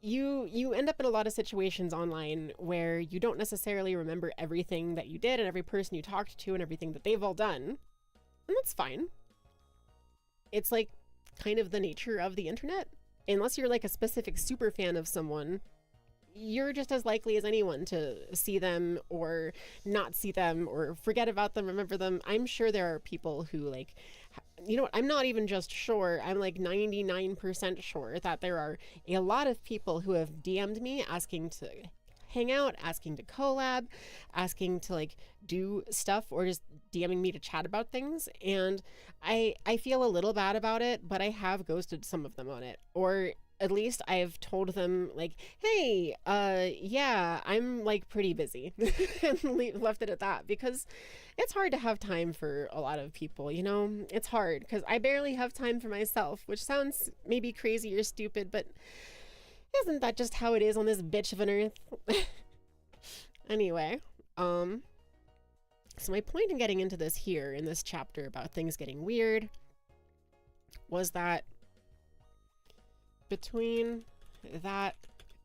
you end up in a lot of situations online where you don't necessarily remember everything that you did and every person you talked to and everything that they've all done, and that's fine. It's like kind of the nature of the internet. Unless you're like a specific super fan of someone, you're just as likely as anyone to see them or not see them or forget about them, remember them. I'm sure there are people who like, you know what, I'm not even just sure, I'm like 99% sure that there are a lot of people who have DM'd me asking to hang out, asking to collab, asking to like do stuff, or just DMing me to chat about things. And I feel a little bad about it, but I have ghosted some of them on it. Or at least I've told them like, hey, yeah, I'm like pretty busy and left it at that, because it's hard to have time for a lot of people, you know. It's hard because I barely have time for myself, which sounds maybe crazy or stupid, but isn't that just how it is on this bitch of an earth? Anyway, so my point in getting into this here in this chapter about things getting weird was that between that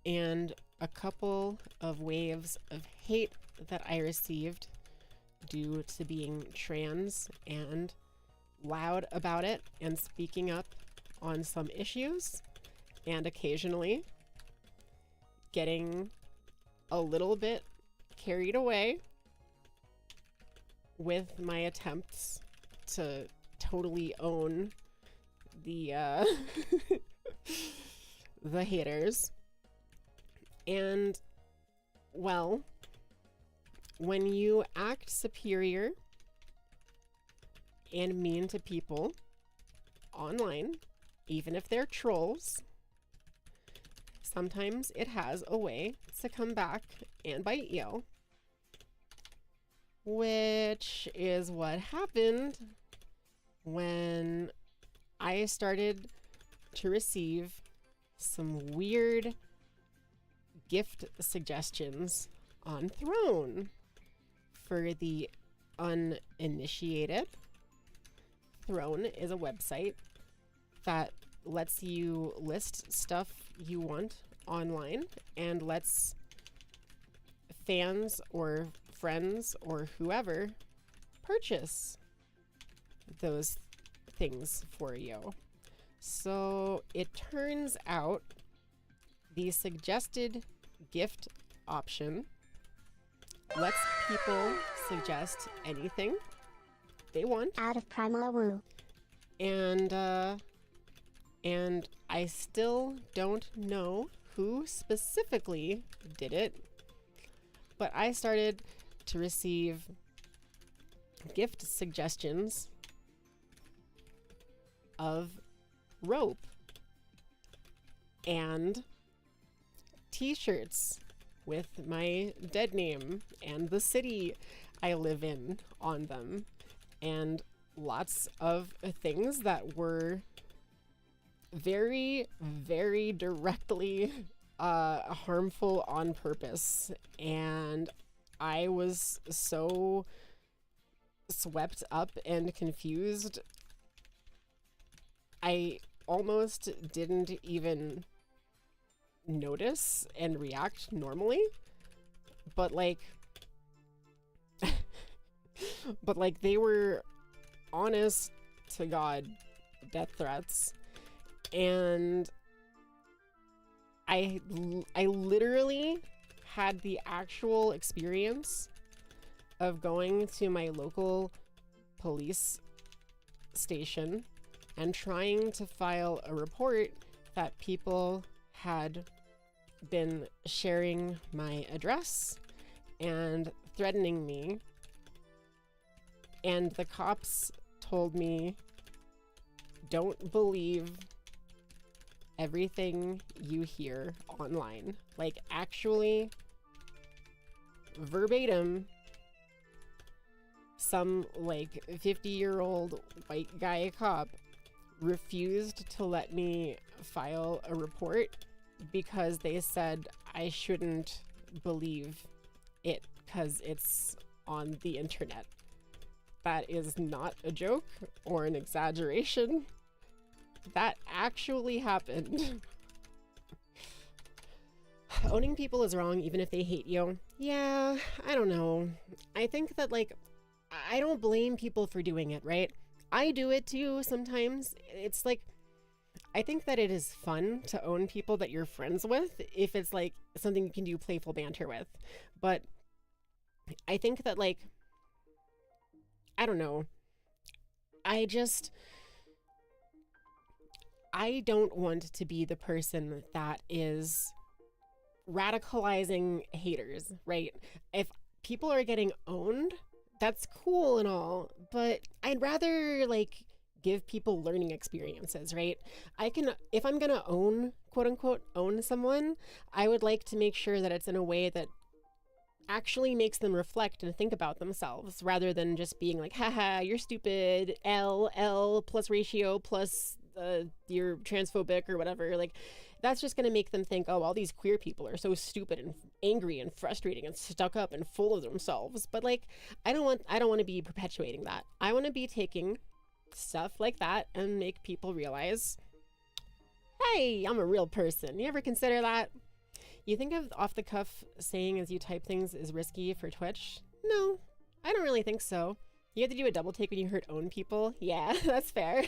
and a couple of waves of hate that I received due to being trans and loud about it and speaking up on some issues, and occasionally getting a little bit carried away with my attempts to totally own the the haters. And well, when you act superior and mean to people online, even if they're trolls, sometimes it has a way to come back and bite you. Which is what happened when I started to receive some weird gift suggestions on Throne. For the uninitiated, Throne is a website that lets you list stuff you want online and lets fans or friends or whoever purchase those things for you. So it turns out the suggested gift option lets people suggest anything they want out of Primal Woo. And I still don't know who specifically did it, but I started to receive gift suggestions of rope and t-shirts with my dead name and the city I live in on them, and lots of things that were very, very directly harmful on purpose. And I was so swept up and confused, I almost didn't even notice and react normally. But like they were honest to God death threats, and I literally had the actual experience of going to my local police station and trying to file a report that people had been sharing my address and threatening me. And the cops told me, don't believe everything you hear online. Like, actually, verbatim, some like 50-year-old white guy cop refused to let me file a report because they said I shouldn't believe it because it's on the internet. That is not a joke or an exaggeration. That actually happened. Owning people is wrong even if they hate you. Yeah, I don't know. I think that, like, I don't blame people for doing it, right? I do it too sometimes. It's like, I think that it is fun to own people that you're friends with if it's like something you can do playful banter with. But I think that, like, I don't know. I don't want to be the person that is radicalizing haters, right? If people are getting owned, that's cool and all, but I'd rather, like, give people learning experiences, right? If I'm gonna own, quote unquote, own someone, I would like to make sure that it's in a way that actually makes them reflect and think about themselves rather than just being like, haha, you're stupid, L plus ratio plus you're transphobic or whatever. Like, that's just going to make them think, oh, all these queer people are so stupid and angry and frustrating and stuck up and full of themselves. But, like, I don't want to be perpetuating that. I want to be taking stuff like that and make people realize, hey, I'm a real person. You ever consider that? You think of off the cuff saying as you type things is risky for Twitch? No, I don't really think so. You had to do a double take when you heard own people. Yeah, that's fair.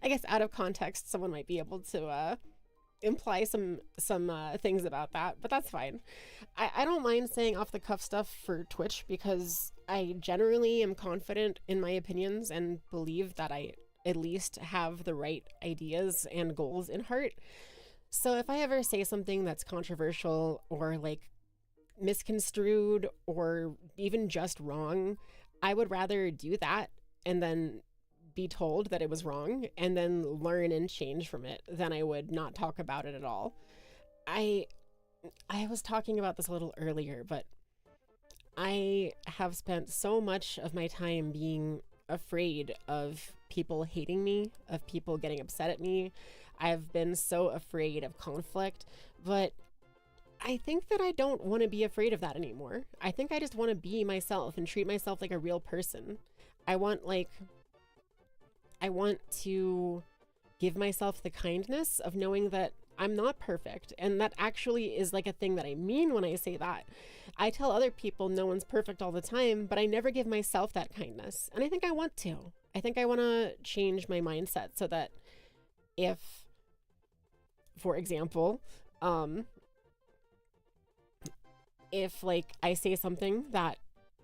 I guess out of context, someone might be able to imply some things about that, but that's fine. I don't mind saying off the cuff stuff for Twitch because I generally am confident in my opinions and believe that I at least have the right ideas and goals in heart. So if I ever say something that's controversial or like misconstrued or even just wrong, I would rather do that and then be told that it was wrong and then learn and change from it than I would not talk about it at all. I was talking about this a little earlier, but I have spent so much of my time being afraid of people hating me, of people getting upset at me. I've been so afraid of conflict, but I think that I don't want to be afraid of that anymore. I think I just want to be myself and treat myself like a real person. I want to give myself the kindness of knowing that I'm not perfect. And that actually is like a thing that I mean when I say that. I tell other people no one's perfect all the time, but I never give myself that kindness. And I think I want to. I think I want to change my mindset so that if, for example, if like I say something that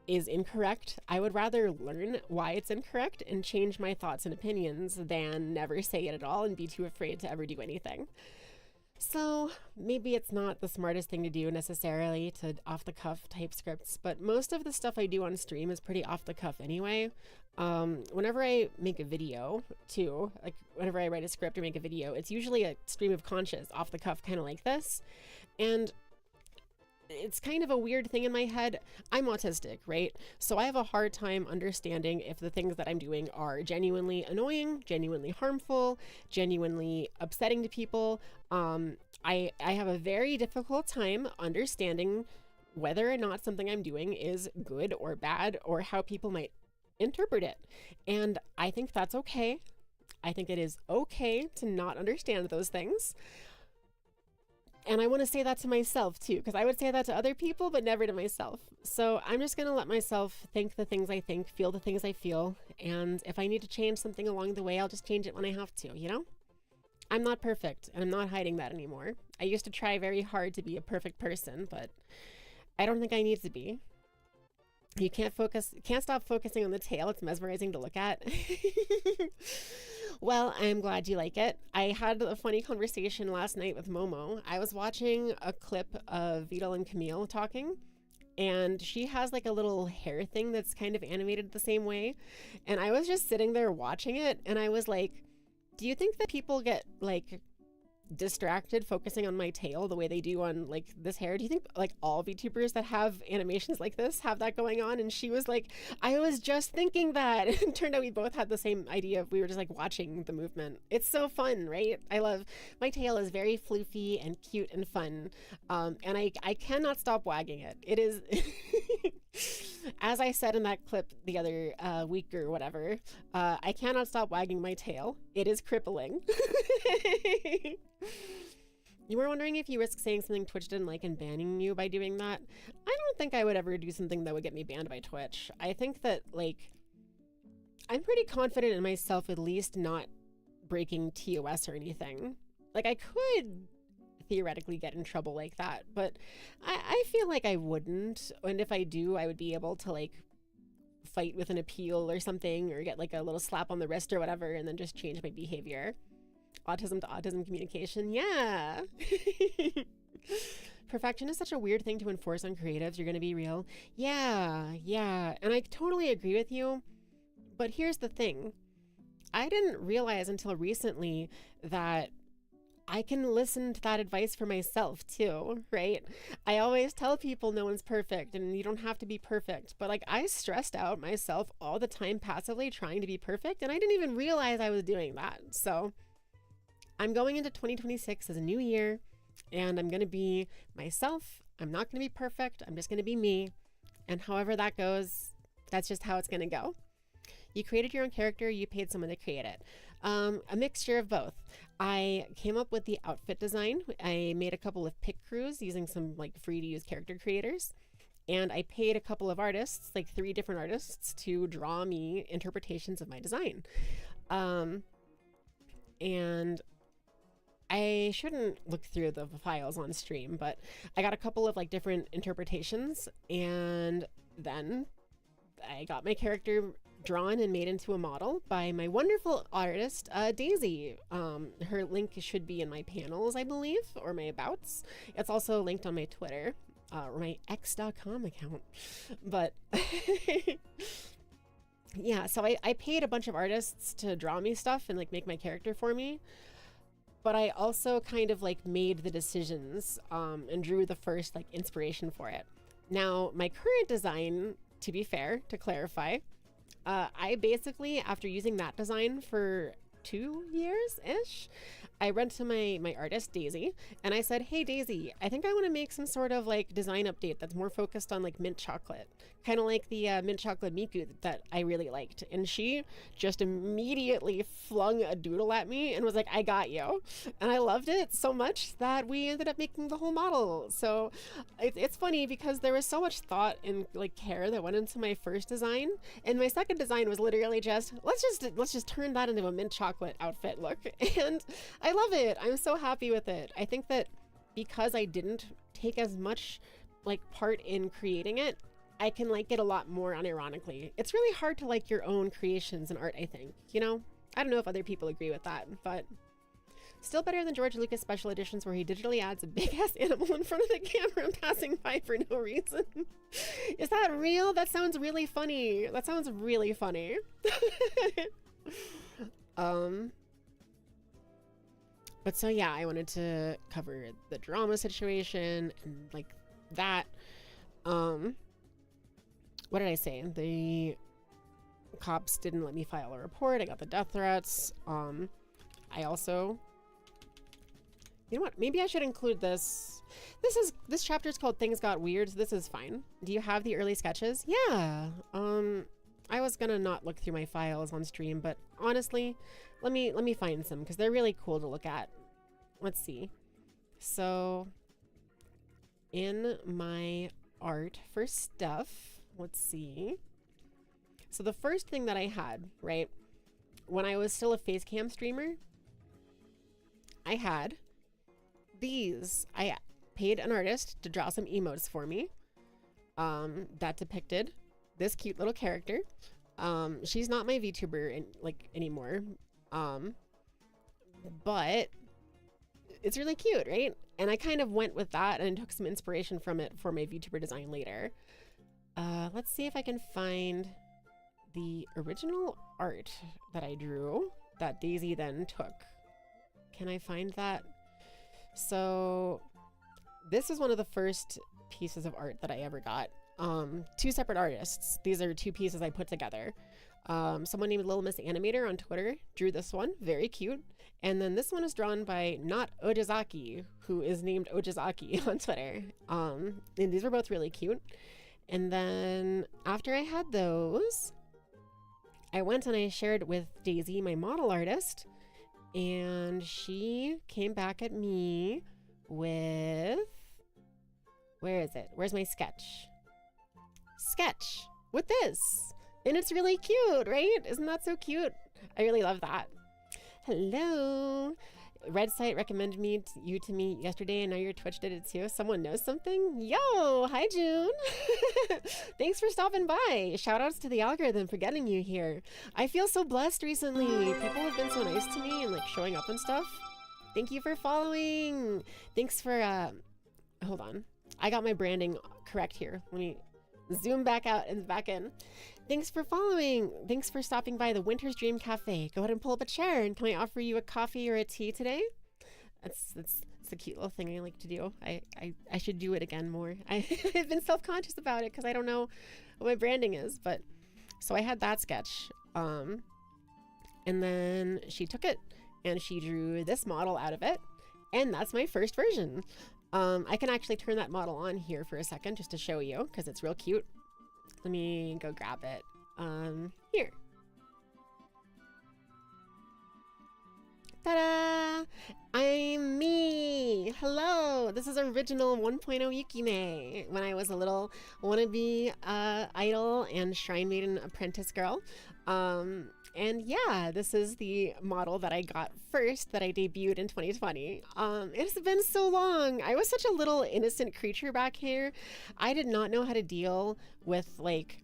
is incorrect, I would rather learn why it's incorrect and change my thoughts and opinions than never say it at all and be too afraid to ever do anything. So maybe it's not the smartest thing to do necessarily to off the cuff type scripts, but most of the stuff I do on stream is pretty off the cuff anyway. Whenever I make a video too, like whenever I write a script or make a video, it's usually a stream of conscious off the cuff, kind of like this. And it's kind of a weird thing in my head. I'm autistic, right? So I have a hard time understanding if the things that I'm doing are genuinely annoying, genuinely harmful, genuinely upsetting to people. I have a very difficult time understanding whether or not something I'm doing is good or bad or how people might interpret it. And I think that's okay. I think it is okay to not understand those things. And I want to say that to myself too, because I would say that to other people, but never to myself. So I'm just going to let myself think the things I think, feel the things I feel. And if I need to change something along the way, I'll just change it when I have to, you know? I'm not perfect, and I'm not hiding that anymore. I used to try very hard to be a perfect person, but I don't think I need to be. You can't stop focusing on the tail. It's mesmerizing to look at. Well, I'm glad you like it. I had a funny conversation last night with Momo. I was watching a clip of Vidal and Camille talking, and she has like a little hair thing that's kind of animated the same way. And I was just sitting there watching it, and I was like, do you think that people get like distracted focusing on my tail the way they do on like this hair. Do you think like all VTubers that have animations like this have that going on? And she was like, I was just thinking that. And turned out we both had the same idea. We were just like watching the movement. It's so fun, right? I love, my tail is very floofy and cute and fun. And I cannot stop wagging it. It is, as I said in that clip the other week or whatever, I cannot stop wagging my tail. It is crippling. You were wondering if you risk saying something Twitch didn't like and banning you by doing that. I don't think I would ever do something that would get me banned by Twitch. I think that, like, I'm pretty confident in myself at least not breaking TOS or anything. Like, I could theoretically get in trouble like that, but I feel like I wouldn't. And if I do, I would be able to, like, fight with an appeal or something, or get, like, a little slap on the wrist or whatever, and then just change my behavior. Autism to autism communication. Yeah. Perfection is such a weird thing to enforce on creatives. You're going to be real. Yeah. And I totally agree with you. But here's the thing. I didn't realize until recently that I can listen to that advice for myself too, right? I always tell people no one's perfect and you don't have to be perfect. But like, I stressed out myself all the time passively trying to be perfect, and I didn't even realize I was doing that. So I'm going into 2026 as a new year, and I'm going to be myself. I'm not going to be perfect. I'm just going to be me. And however that goes, that's just how it's going to go. You created your own character. You paid someone to create it. A mixture of both. I came up with the outfit design. I made a couple of pick crews using some like free to use character creators. And I paid a couple of artists, like 3 different artists, to draw me interpretations of my design. And I shouldn't look through the files on stream, but I got a couple of like different interpretations, and then I got my character drawn and made into a model by my wonderful artist, Daisy. Her link should be in my panels, I believe, or my abouts. It's also linked on my Twitter, or my x.com account. But yeah, so I paid a bunch of artists to draw me stuff and like make my character for me. But I also kind of like made the decisions and drew the first like inspiration for it. Now, my current design, to be fair, to clarify, I basically, after using that design for 2 years-ish, I went to my artist, Daisy, and I said, hey, Daisy, I think I want to make some sort of like design update that's more focused on like mint chocolate, kind of like the mint chocolate Miku that I really liked. And she just immediately flung a doodle at me and was like, I got you. And I loved it so much that we ended up making the whole model. So it's funny because there was so much thought and like care that went into my first design, and my second design was literally just let's just turn that into a mint chocolate outfit look. And I love it. I'm so happy with it. I think that because I didn't take as much like part in creating it, I can like it a lot more unironically. It's really hard to like your own creations and art, I think, you know? I don't know if other people agree with that, but still better than George Lucas special editions where he digitally adds a big ass animal in front of the camera and passing by for no reason. Is that real? That sounds really funny. That sounds really funny. But so yeah, I wanted to cover the drama situation and like that. What did I say? The cops didn't let me file a report. I got the death threats. I also, you know what? Maybe I should include this. This chapter is called Things Got Weird, so this is fine. Do you have the early sketches? Yeah. I was gonna not look through my files on stream, but honestly, let me find some because they're really cool to look at. Let's see. So in my art for stuff, let's see. So the first thing that I had, right, when I was still a face cam streamer, I had these. I paid an artist to draw some emotes for me that depicted this cute little character. She's not my VTuber anymore, but it's really cute, right? And I kind of went with that and took some inspiration from it for my VTuber design later. Let's see if I can find the original art that I drew that Daisy then took. Can I find that? So this was one of the first pieces of art that I ever got. Two separate artists. These are two pieces I put together. Someone named Little Miss Animator on Twitter drew this one, very cute. And then this one is drawn by Not Ojizaki, who is named Ojizaki on Twitter. And these were both really cute. And then after I had those, I went and I shared with Daisy, my model artist, and she came back at me with, where is it? Where's my sketch? Sketch with this. And it's really cute, right? Isn't that so cute? I really love that. Hello. Red Site recommended you to me yesterday, and now your Twitch did it too. Someone knows something? Yo, hi June. Thanks for stopping by. Shout outs to the algorithm for getting you here. I feel so blessed recently. People have been so nice to me and like showing up and stuff. Thank you for following. Thanks for hold on. I got my branding correct here. Let me zoom back out and back in. Thanks for following. Thanks for stopping by the Winter's Dream Cafe. Go ahead and pull up a chair, and can I offer you a coffee or a tea today? That's a cute little thing I like to do. I should do it again more. I've been self-conscious about it because I don't know what my branding is. But so I had that sketch, and then she took it and she drew this model out of it, and that's my first version. I can actually turn that model on here for a second just to show you because it's real cute. Let me go grab it. Here. Ta-da! I'm me! Hello! This is original 1.0 Yukime when I was a little wannabe idol and Shrine Maiden apprentice girl. And yeah, this is the model that I got first that I debuted in 2020. It's been so long. I was such a little innocent creature back here. I did not know how to deal with like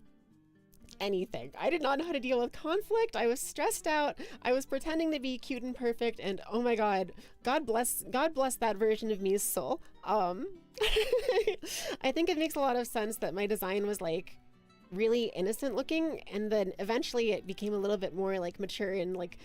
anything. I did not know how to deal with conflict. I was stressed out. I was pretending to be cute and perfect, and oh my god, God bless that version of me's soul. I think it makes a lot of sense that my design was like really innocent looking, and then eventually it became a little bit more like mature and like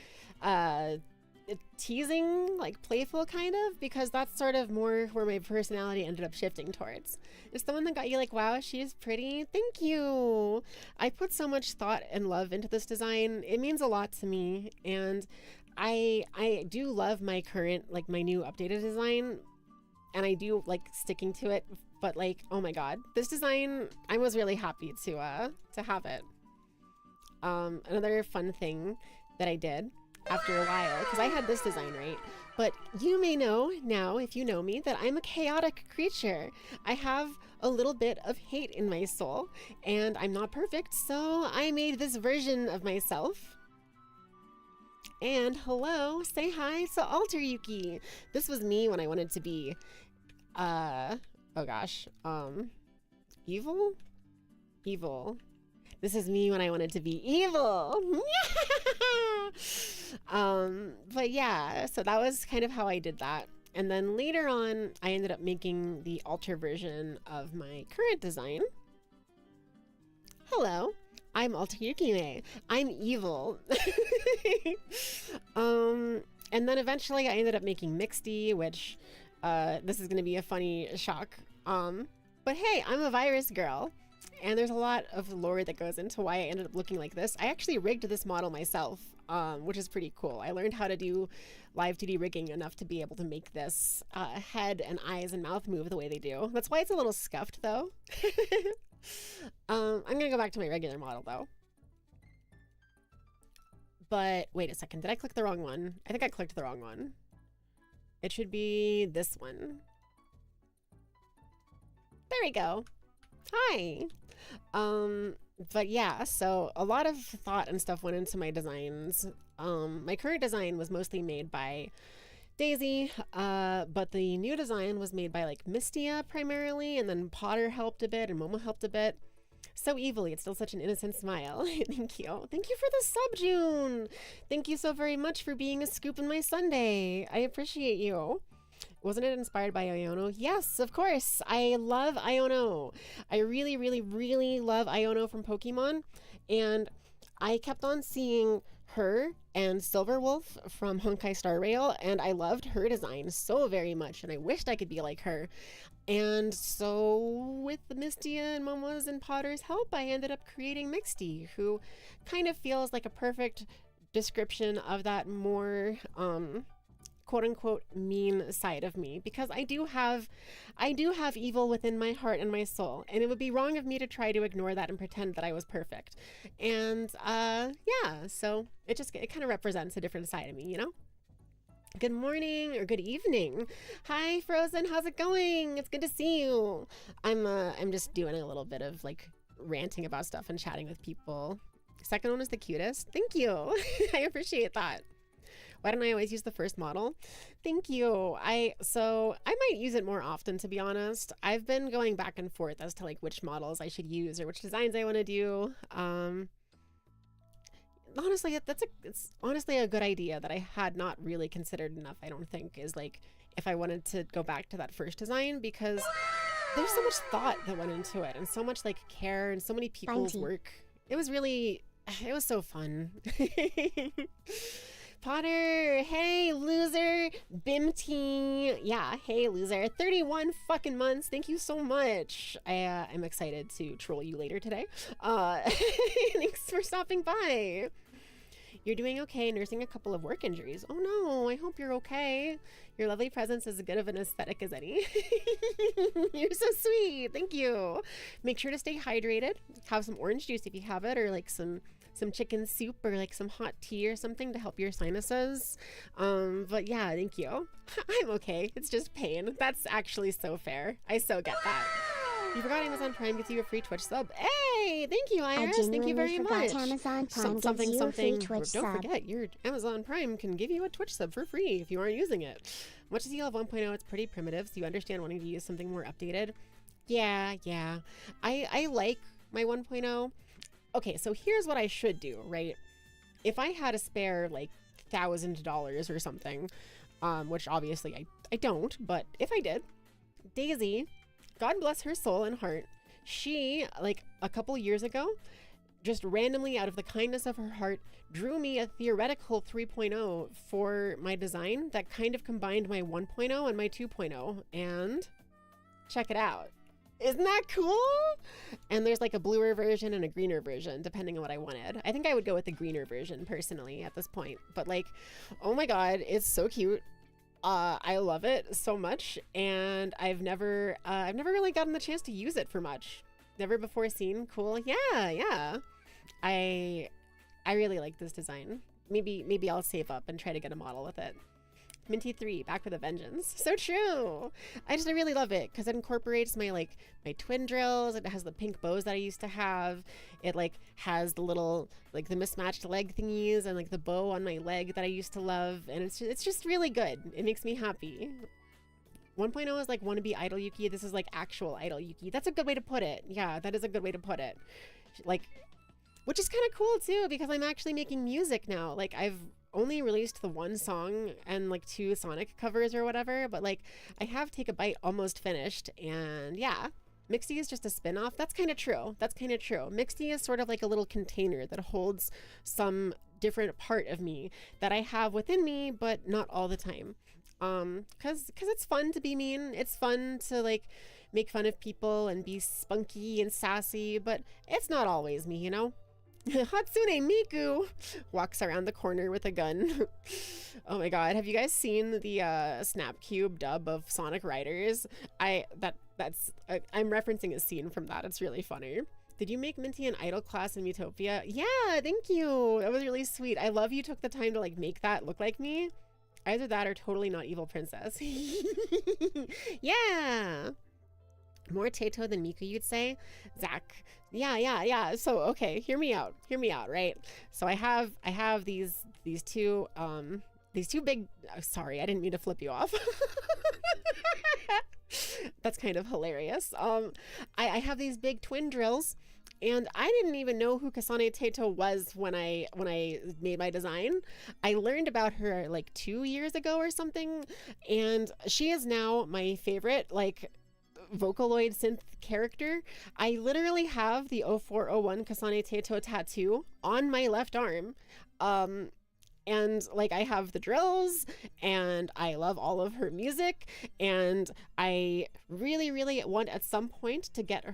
teasing, like playful kind of, because that's sort of more where my personality ended up shifting towards. It's the one that got you like, wow, she's pretty. Thank you. I put so much thought and love into this design. It means a lot to me, and I do love my current, like my new updated design, and I do like sticking to it. But like, oh my god, this design, I was really happy to have it. Another fun thing that I did after a while, because I had this design right, but you may know now, if you know me, that I'm a chaotic creature. I have a little bit of hate in my soul, and I'm not perfect, so I made this version of myself. And hello, say hi to Alter Yuki. This was me when I wanted to be oh gosh, evil? This is me when I wanted to be evil. But yeah, so that was kind of how I did that. And then later on, I ended up making the alter version of my current design. Hello, I'm Alter Yukime. I'm evil. And then eventually I ended up making Mixty, which this is going to be a funny shock. But hey, I'm a virus girl. And there's a lot of lore that goes into why I ended up looking like this. I actually rigged this model myself, which is pretty cool. I learned how to do live 2D rigging enough to be able to make this head and eyes and mouth move the way they do. That's why it's a little scuffed though. I'm gonna go back to my regular model though. But wait a second, did I click the wrong one? I think I clicked the wrong one. It should be this one. There we go. Hi. But yeah, so a lot of thought and stuff went into my designs. My current design was mostly made by Daisy, but the new design was made by like Mistia primarily, and then Potter helped a bit and Momo helped a bit. So evilly, it's still such an innocent smile. Thank you. Thank you for the sub, June. Thank you so very much for being a scoop in my Sunday. I appreciate you. Wasn't it inspired by Iono? Yes, of course. I love Iono. I really, really, really love Iono from Pokemon. And I kept on seeing her and Silverwolf from Honkai Star Rail, and I loved her design so very much, and I wished I could be like her. And so with Mistia and Momo's and Potter's help, I ended up creating Mixty, who kind of feels like a perfect description of that more quote unquote mean side of me, because I do have evil within my heart and my soul, and it would be wrong of me to try to ignore that and pretend that I was perfect. And yeah, so it kind of represents a different side of me, you know? Good morning or good evening. Hi Frozen, how's it going? It's good to see you. I'm just doing a little bit of like ranting about stuff and chatting with people. Second one is the cutest. Thank you. I appreciate that. Why don't I always use the first model? Thank you. I might use it more often, to be honest. I've been going back and forth as to like which models I should use or which designs I want to do. Honestly, it's honestly a good idea that I had not really considered enough, I don't think, is like if I wanted to go back to that first design, because there's so much thought that went into it and so much like care and so many people's work. It was so fun. Potter, hey loser, Bimty, yeah, hey loser, 31 fucking months, thank you so much. I'm excited to troll you later today. Thanks for stopping by. You're doing okay, nursing a couple of work injuries. Oh no, I hope you're okay. Your lovely presence is as good of an aesthetic as any. You're so sweet, thank you. Make sure to stay hydrated, have some orange juice if you have it, or like some chicken soup or like some hot tea or something to help your sinuses. But yeah, thank you. I'm okay, it's just pain. That's actually so fair. I so get that. You forgot Amazon Prime gives you a free Twitch sub. Hey, thank you, Iris. Thank you very much. Amazon Prime something. Don't forget, your Amazon Prime can give you a Twitch sub for free if you aren't using it. Much as you love 1.0, it's pretty primitive, so you understand wanting to use something more updated. Yeah. I like my 1.0. Okay, so here's what I should do, right? If I had a spare like $1,000 or something, which obviously I don't, but if I did, Daisy, God bless her soul and heart, she, like a couple years ago, just randomly out of the kindness of her heart, drew me a theoretical 3.0 for my design that kind of combined my 1.0 and my 2.0, and check it out. Isn't that cool? And there's like a bluer version and a greener version, depending on what I wanted. I think I would go with the greener version personally at this point, but like, oh my God, it's so cute. I love it so much, and I've never really gotten the chance to use it for much. Never before seen. Cool. Yeah. I really like this design. Maybe I'll save up and try to get a model with it. Minty 3, back with a vengeance. So true. I really love it because it incorporates my twin drills. It has the pink bows that I used to have. It like has the little like the mismatched leg thingies and like the bow on my leg that I used to love, and it's just really good. It makes me happy. 1.0 is like wannabe Idol Yuki. This is like actual Idol Yuki. That's a good way to put it. Yeah, that is a good way to put it. Like, which is kind of cool too, because I'm actually making music now. Like, I've only released the one song and like 2 Sonic covers or whatever, but like I have Take a Bite almost finished, and yeah, Mixty is just a spin-off. That's kind of true. Mixty is sort of like a little container that holds some different part of me that I have within me, but not all the time. Cause it's fun to be mean. It's fun to like make fun of people and be spunky and sassy, but it's not always me, you know? Hatsune Miku walks around the corner with a gun. Oh my God, have you guys seen the Snapcube dub of Sonic Riders? I'm referencing a scene from that. It's really funny. Did you make Minty an idol class in Utopia? Yeah, thank you. That was really sweet. I love you took the time to like make that look like me. Either that or totally not evil princess. Yeah. More Tato than Miku, you'd say? Zach. Yeah. So, okay, hear me out, right? So I have these two big, sorry, I didn't mean to flip you off. That's kind of hilarious. I have these big twin drills, and I didn't even know who Kasane Tato was when I made my design. I learned about her like 2 years ago or something, and she is now my favorite, like, Vocaloid synth character. I literally have the 0401 Kasane Tato tattoo on my left arm. And like I have the drills and I love all of her music, and I really want at some point to get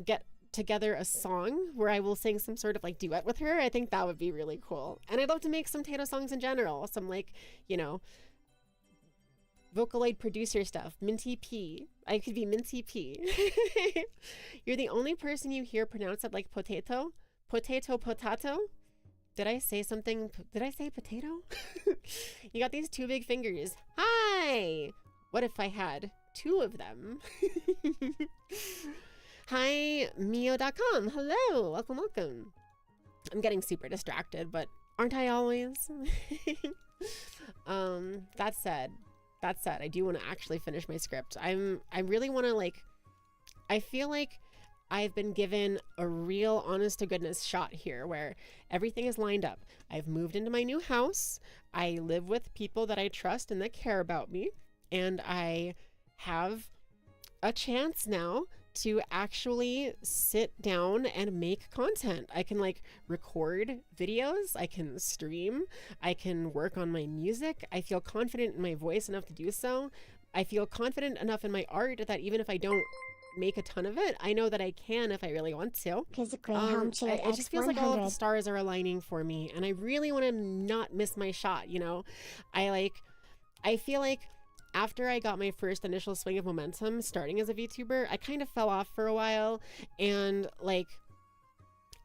get together a song where I will sing some sort of like duet with her. I think that would be really cool. And I'd love to make some Tato songs in general, some like, you know, Vocaloid producer stuff. Minty P. I could be Minty P. You're the only person you hear pronounce it like potato. Potato. Did I say something? Did I say potato? You got these 2 big fingers. Hi! What if I had 2 of them? Hi, Mio.com. Hello. Welcome. I'm getting super distracted, but aren't I always? That said, I do want to actually finish my script. I really want to, like, I feel like I've been given a real honest to goodness shot here where everything is lined up. I've moved into my new house. I live with people that I trust and that care about me. And I have a chance now to actually sit down and make content. I can like record videos, I can stream, I can work on my music. I feel confident in my voice enough to do so. I feel confident enough in my art that even if I don't make a ton of it, I know that I can if I really want to. It just feels like all of the stars are aligning for me, and I really want to not miss my shot, you know? I feel like after I got my first initial swing of momentum starting as a VTuber, I kind of fell off for a while, and like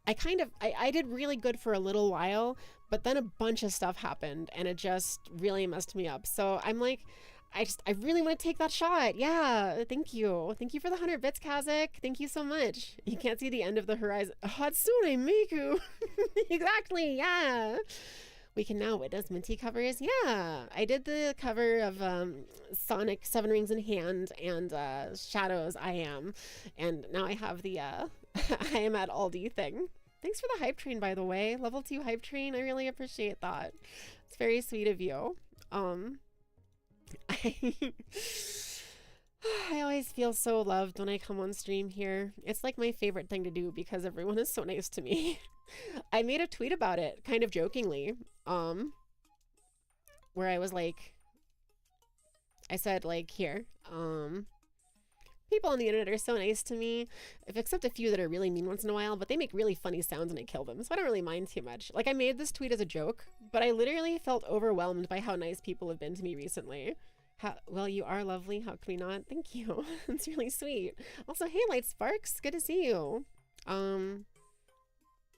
I did really good for a little while, but then a bunch of stuff happened and it just really messed me up. So I'm like, I really want to take that shot. Yeah, thank you. Thank you for the 100 bits, Kazakh. Thank you so much. You can't see the end of the horizon. Hatsune Miku. Exactly, yeah. We can now witness Minty covers. Yeah, I did the cover of Sonic 7 Rings in Hand and Shadows I Am. And now I have the I Am at Aldi thing. Thanks for the hype train, by the way. Level 2 hype train. I really appreciate that. It's very sweet of you. I always feel so loved when I come on stream here. It's like my favorite thing to do because everyone is so nice to me. I made a tweet about it, kind of jokingly, where I was like, I said like, here, people on the internet are so nice to me, except a few that are really mean once in a while, but they make really funny sounds and I kill them, so I don't really mind too much. Like, I made this tweet as a joke, but I literally felt overwhelmed by how nice people have been to me recently. Well, you are lovely. How can we not? Thank you. It's really sweet. Also, hey, Light Sparks. Good to see you.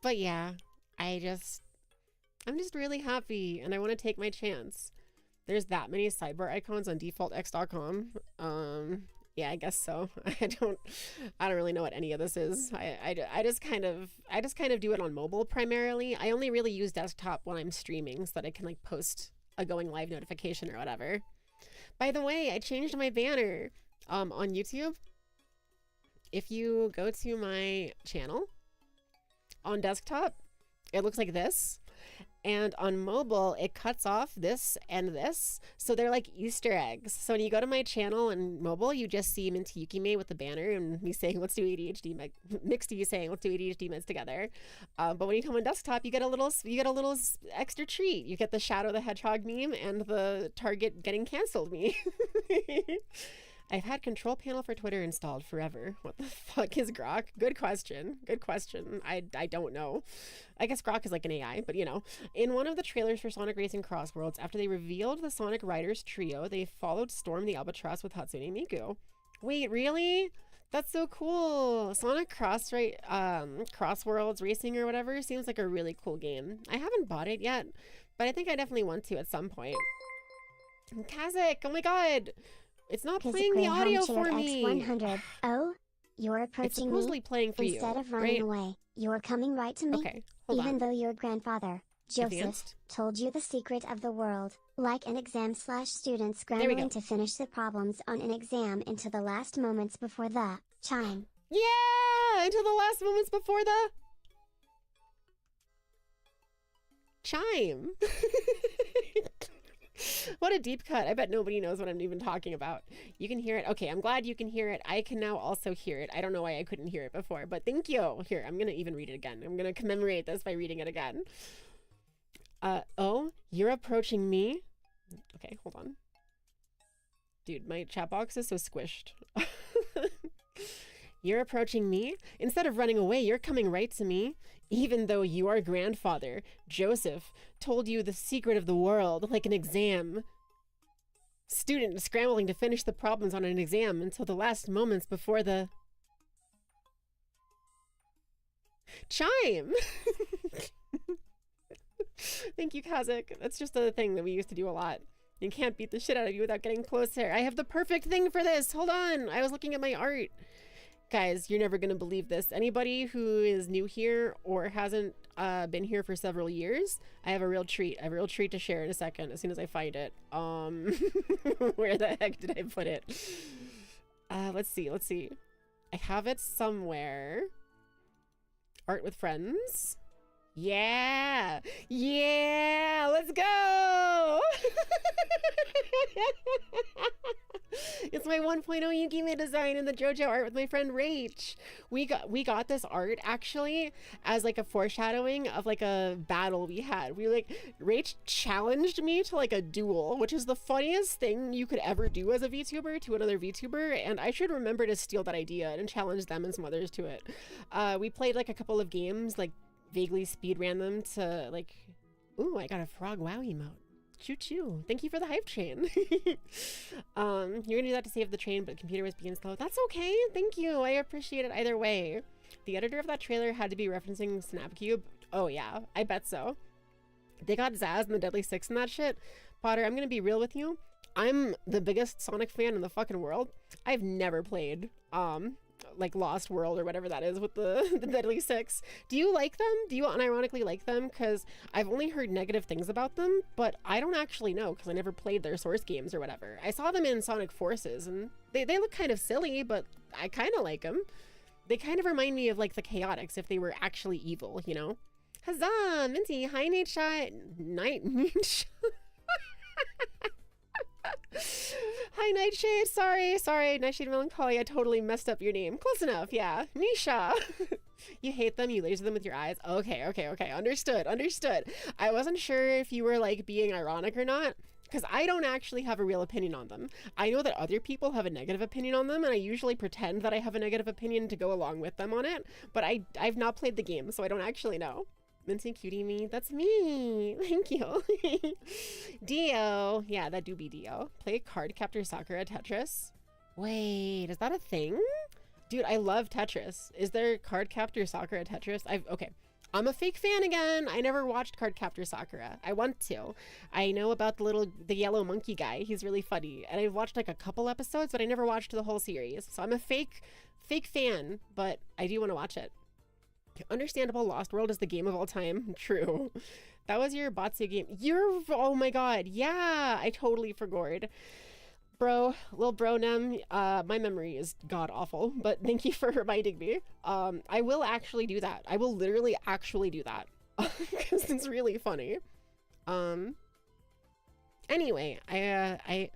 But yeah, I'm just really happy and I want to take my chance. There's that many sidebar icons on defaultx.com. Yeah, I guess so. I don't really know what any of this is. I just kind of do it on mobile primarily. I only really use desktop when I'm streaming so that I can like post a going live notification or whatever. By the way, I changed my banner on YouTube. If you go to my channel on desktop, it looks like this. And on mobile, it cuts off this and this. So they're like Easter eggs. So when you go to my channel on mobile, you just see Minty Yukime with the banner and me saying, let's do ADHD mixed to you saying, let's do ADHD meds together. But when you come on desktop, you get a little extra treat. You get the Shadow the Hedgehog meme and the Target getting canceled meme. I've had control panel for Twitter installed forever. What the fuck is Grok? Good question. I don't know. I guess Grok is like an AI, but you know. In one of the trailers for Sonic Racing Cross Worlds, after they revealed the Sonic Riders trio, they followed Storm the Albatross with Hatsune Miku. Wait, really? That's so cool. Sonic Cross Worlds Racing or whatever seems like a really cool game. I haven't bought it yet, but I think I definitely want to at some point. Kazakh, oh my god. It's not playing the audio for me. X100. Oh, you're approaching me. It's supposedly playing for you. Instead of running away, you're coming right to me. Okay, hold on. Even though your grandfather, Joseph, told you the secret of the world, like an exam/student scrambling to finish the problems on an exam into the last moments before the chime. Yeah, into the last moments before the chime. What a deep cut. I bet nobody knows what I'm even talking about. You can hear it. Okay, I'm glad you can hear it. I can now also hear it. I don't know why I couldn't hear it before, but thank you. Here, I'm going to even read it again. I'm going to commemorate this by reading it again. Oh, you're approaching me? Okay, hold on. Dude, my chat box is so squished. You're approaching me? Instead of running away, you're coming right to me. Even though your grandfather, Joseph, told you the secret of the world, like an exam. Student scrambling to finish the problems on an exam until the last moments before the... chime! Thank you, Kazakh. That's just a thing that we used to do a lot. You can't beat the shit out of you without getting closer. I have the perfect thing for this. Hold on. I was looking at my art. Guys, you're never going to believe this. Anybody who is new here or hasn't been here for several years, I have a real treat. I have a real treat to share in a second as soon as I find it. Where the heck did I put it? Let's see. I have it somewhere. Art with friends. Yeah! Yeah! Let's go! It's my 1.0 Yukime design in the JoJo art with my friend Rach. We got this art actually as like a foreshadowing of like a battle we had. Rach challenged me to like a duel, which is the funniest thing you could ever do as a VTuber to another VTuber, and I should remember to steal that idea and challenge them and some others to it. We played like a couple of games, like vaguely speed ran them to like, ooh, I got a frog wow emote. Choo choo. Thank you for the hype train. You're gonna do that to save the train, but the computer was being slow. That's okay. Thank you. I appreciate it either way. The editor of that trailer had to be referencing Snapcube. Oh yeah, I bet so. They got Zaz and the Deadly Six and that shit. Potter, I'm gonna be real with you. I'm the biggest Sonic fan in the fucking world. I've never played like Lost World or whatever that is with the Deadly Six. Do you like them? Do you unironically like them? Because I've only heard negative things about them, but I don't actually know because I never played their source games or whatever. I saw them in Sonic Forces and they look kind of silly, but I kind of like them. They kind of remind me of like the Chaotix if they were actually evil, you know? Huzzah! Minty! Hi, Nate Nate. Hi, Nightshade. Sorry, Nightshade Melancholy. I totally messed up your name. Close enough, yeah. Nisha. You hate them, you laser them with your eyes. Okay. Understood. I wasn't sure if you were like being ironic or not, because I don't actually have a real opinion on them. I know that other people have a negative opinion on them, and I usually pretend that I have a negative opinion to go along with them on it, but I've not played the game, so I don't actually know. Minty Cutie Me, that's me. Thank you. Dio. Yeah, that do be Dio. Play Card Captor Sakura Tetris. Wait, is that a thing? Dude, I love Tetris. Is there Card Captor Sakura Tetris? Okay. I'm a fake fan again. I never watched Card Captor Sakura. I want to. I know about the yellow monkey guy. He's really funny. And I've watched like a couple episodes, but I never watched the whole series. So I'm a fake fan, but I do want to watch it. Understandable, Lost World is the game of all time. True. That was your Batsu game. Oh my god. Yeah, I totally forgot. Bro, little bro Nem, my memory is god awful, but thank you for reminding me. I will actually do that. I will literally actually do that. Because it's really funny. Anyway, I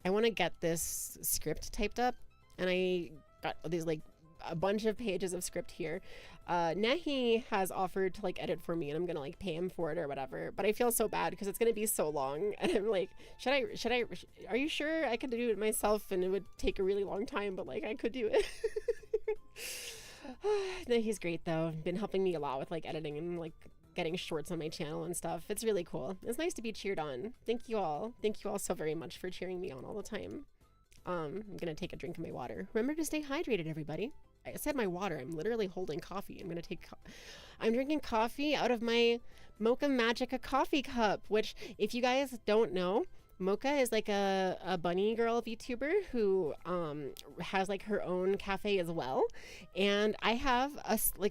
want to get this script typed up, and I got these like a bunch of pages of script here. Nehi has offered to like edit for me, and I'm gonna like pay him for it or whatever, but I feel so bad because it's gonna be so long, and I'm like, should I are you sure I could do it myself? And it would take a really long time, but like I could do it. Nehi's great though, been helping me a lot with like editing and like getting shorts on my channel and stuff. It's really cool. It's nice to be cheered on. Thank you all so very much for cheering me on all the time. I'm gonna take a drink of my water. Remember to stay hydrated, everybody. I said my water. I'm literally holding coffee. I'm drinking coffee out of my Mocha Magica coffee cup, which, if you guys don't know, Mocha is like a bunny girl VTuber who has like her own cafe as well, and I have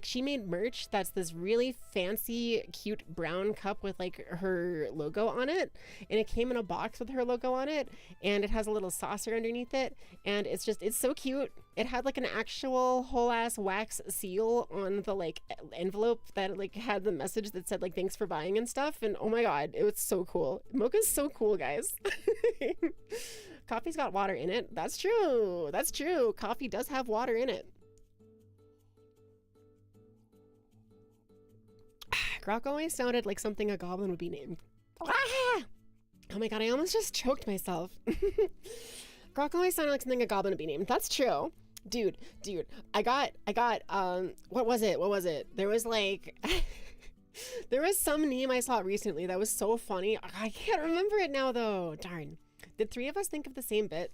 she made merch that's this really fancy cute brown cup with like her logo on it, and it came in a box with her logo on it, and it has a little saucer underneath it, and it's so cute. It had like an actual whole ass wax seal on the like envelope that like had the message that said like thanks for buying and stuff, and oh my god, it was so cool. Mocha's so cool, guys. Coffee's got water in it. That's true. Coffee does have water in it. Grok always sounded like something a goblin would be named. Ah! Oh my god, I almost just choked myself. Grok always sounded like something a goblin would be named. That's true. Dude, I got, what was it? There was like, there was some meme I saw recently that was so funny. I can't remember it now though. Darn. Did three of us think of the same bit?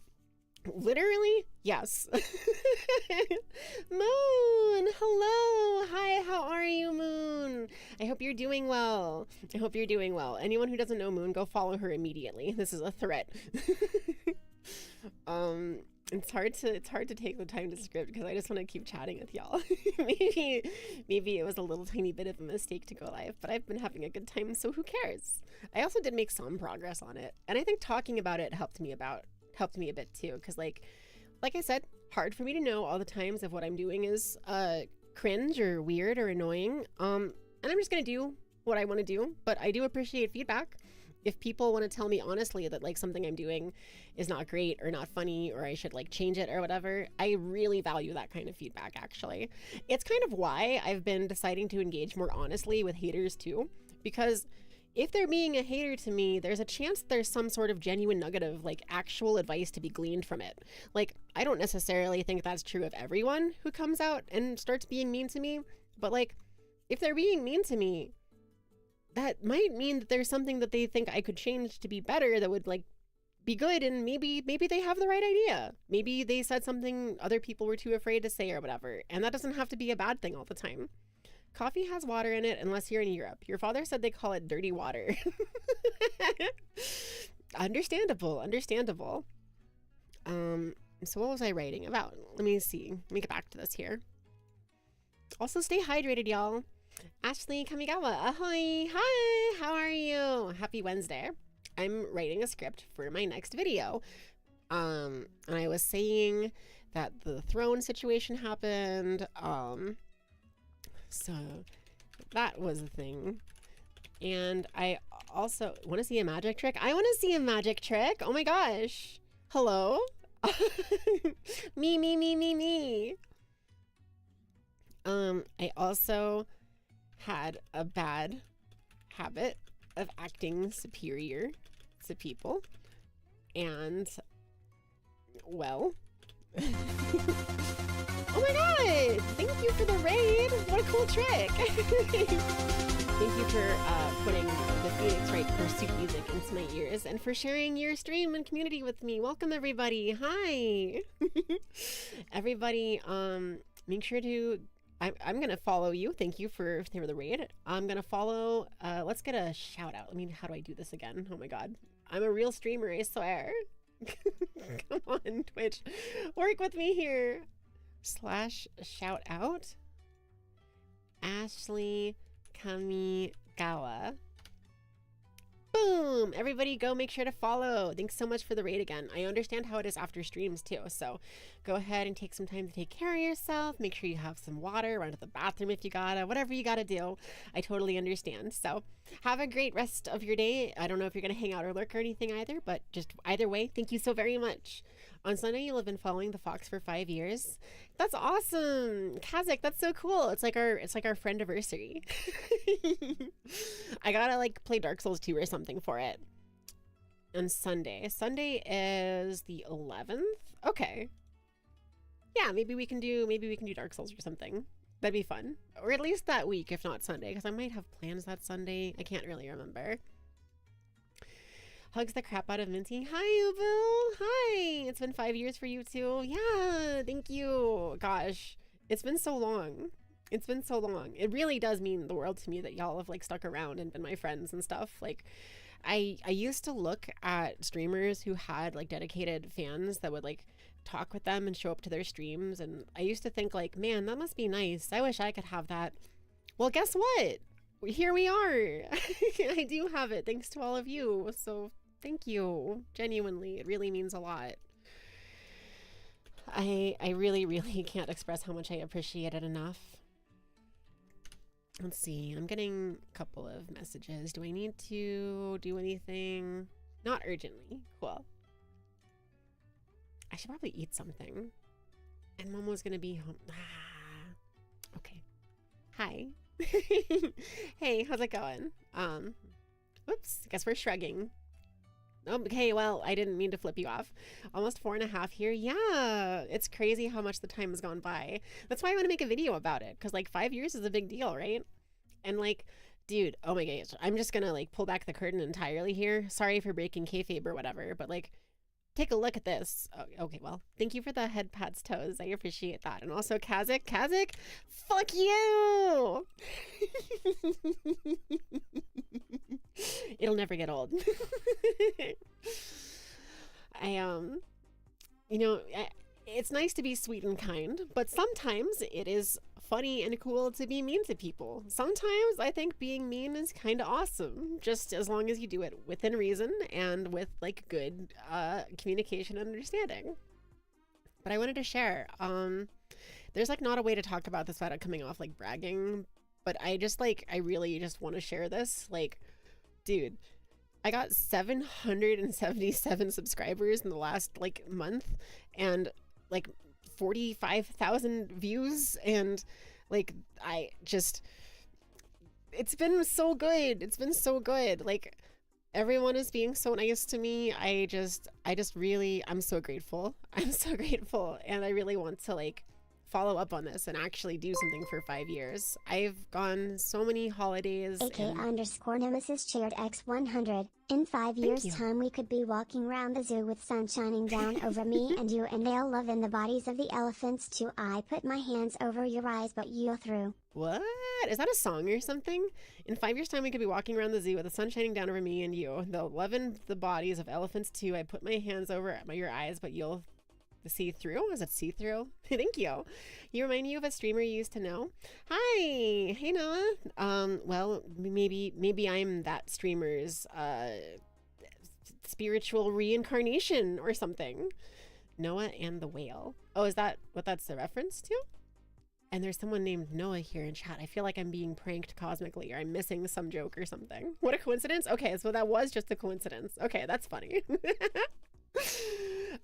Literally, yes. Moon, hello. Hi, how are you, Moon? I hope you're doing well. I hope you're doing well. Anyone who doesn't know Moon, go follow her immediately. This is a threat. It's hard to take the time to script because I just want to keep chatting with y'all. maybe it was a little tiny bit of a mistake to go live, but I've been having a good time, so who cares? I also did make some progress on it, and I think talking about it helped me a bit too, because like I said, hard for me to know all the times if what I'm doing is cringe or weird or annoying, and I'm just gonna do what I want to do. But I do appreciate feedback. If people want to tell me honestly that like something I'm doing is not great or not funny or I should like change it or whatever, I really value that kind of feedback. Actually, it's kind of why I've been deciding to engage more honestly with haters too, because if they're being a hater to me, there's a chance there's some sort of genuine nugget of like actual advice to be gleaned from it. Like, I don't necessarily think that's true of everyone who comes out and starts being mean to me, but like, if they're being mean to me, that might mean that there's something that they think I could change to be better that would like be good, and maybe they have the right idea. Maybe they said something other people were too afraid to say or whatever, and that doesn't have to be a bad thing all the time. Coffee has water in it unless you're in Europe. Your father said they call it dirty water. Understandable. So what was I writing about? Let me see. Let me get back to this here. Also, stay hydrated, y'all. Ashley Kamigawa, ahoy! Hi, how are you? Happy Wednesday. I'm writing a script for my next video. And I was saying that the throne situation happened. So that was a thing. And I also want to see a magic trick. I want to see a magic trick. Oh my gosh. Hello? Me. I also had a bad habit of acting superior to people, and well, oh my god, thank you for the raid. What a cool trick. Thank you for putting the Phoenix Wright pursuit music into my ears and for sharing your stream and community with me. Welcome everybody. Hi. Everybody, make sure to I'm gonna follow you. Thank you for the raid. I'm gonna follow. Let's get a shout out. I mean, how do I do this again? Oh my god, I'm a real streamer, I swear. Come on, Twitch, work with me here. / shout out Ashley Kamigawa. Boom! Everybody go make sure to follow. Thanks so much for the raid again. I understand how it is after streams too, so go ahead and take some time to take care of yourself. Make sure you have some water, run to the bathroom if you gotta, whatever you gotta do. I totally understand. So have a great rest of your day. I don't know if you're gonna hang out or lurk or anything either, but just either way, thank you so very much. On Sunday, you'll have been following the Fox for 5 years. That's awesome. Kazakh, that's so cool. It's like our friendiversary. I gotta like play Dark Souls 2 or something for it. On Sunday. Sunday is the 11th? Okay. Yeah, maybe we can do Dark Souls or something. That'd be fun. Or at least that week, if not Sunday, because I might have plans that Sunday. I can't really remember. Hugs the crap out of Minty. Hi, Ubu. Hi. It's been 5 years for you too. Yeah, thank you. Gosh, it's been so long. It's been so long. It really does mean the world to me that y'all have like stuck around and been my friends and stuff. Like, I used to look at streamers who had like dedicated fans that would like talk with them and show up to their streams, and I used to think like, man, that must be nice. I wish I could have that. Well, guess what? Here we are. I do have it thanks to all of you. So thank you. Genuinely, it really means a lot. I really can't express how much I appreciate it enough. Let's see. I'm getting a couple of messages. Do I need to do anything? Not urgently. Cool. I should probably eat something. And Momo's gonna be home. Okay. Hi. Hey, how's it going? Whoops, guess we're shrugging. Okay, well, I didn't mean to flip you off. Almost 4.5 here. Yeah, it's crazy how much the time has gone by. That's why I want to make a video about it, because like 5 years is a big deal, right? And like, dude, oh my gosh, I'm just gonna like pull back the curtain entirely here. Sorry for breaking kayfabe or whatever, but like, take a look at this. Oh, okay, well, thank you for the head pats toes. I appreciate that. And also Kazik, fuck you! It'll never get old. You know, it's nice to be sweet and kind, but sometimes it is funny and cool to be mean to people. Sometimes I think being mean is kind of awesome, just as long as you do it within reason and with like good communication and understanding. But I wanted to share, there's like not a way to talk about this without it coming off like bragging, but I really just want to share this. Like, dude, I got 777 subscribers in the last like month and like 45,000 views, and like it's been so good. It's been so good. Like, everyone is being so nice to me. I just really, I'm so grateful. I'm so grateful, and I really want to like follow up on this and actually do something for 5 years. I've gone so many holidays. AK_Nemesis shared X100. In 5 years' time, we could be walking around the zoo with sun shining down over me and you, and they'll love in the bodies of the elephants too. I put my hands over your eyes, but you're through. What? Is that a song or something? In 5 years' time, we could be walking around the zoo with the sun shining down over me and you. They'll love in the bodies of elephants too. I put my hands over your eyes, but you'll see through? Is it see through? Thank you. You remind me of a streamer you used to know. Hi, hey Noah. Well, maybe I'm that streamer's spiritual reincarnation or something. Noah and the whale. Oh, is that what that's the reference to? And there's someone named Noah here in chat. I feel like I'm being pranked cosmically, or I'm missing some joke or something. What a coincidence. Okay, so that was just a coincidence. Okay, that's funny.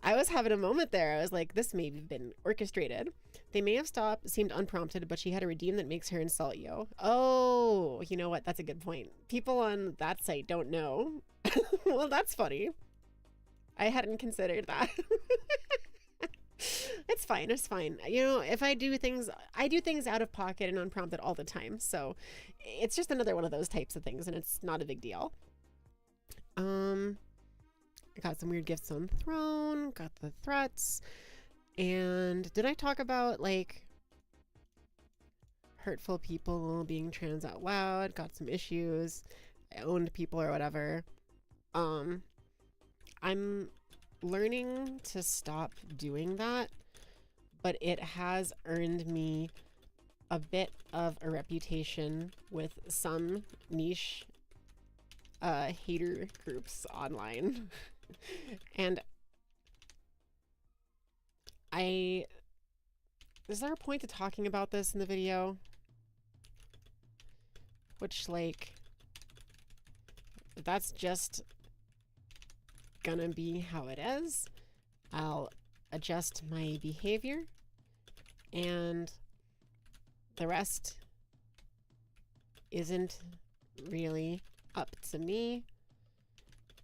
I was having a moment there. I was like, this may have been orchestrated. They may have seemed unprompted, but she had a redeem that makes her insult you. Oh, you know what? That's a good point. People on that site don't know. Well, that's funny. I hadn't considered that. It's fine. It's fine. You know, if I do things out of pocket and unprompted all the time. So it's just another one of those types of things, and it's not a big deal. I got some weird gifts on Throne, got the threats, and did I talk about like hurtful people being trans out loud? Got some issues. I owned people or whatever. I'm learning to stop doing that, but it has earned me a bit of a reputation with some niche hater groups online. And is there a point to talking about this in the video? Which, like, that's just gonna be how it is. I'll adjust my behavior, and the rest isn't really up to me,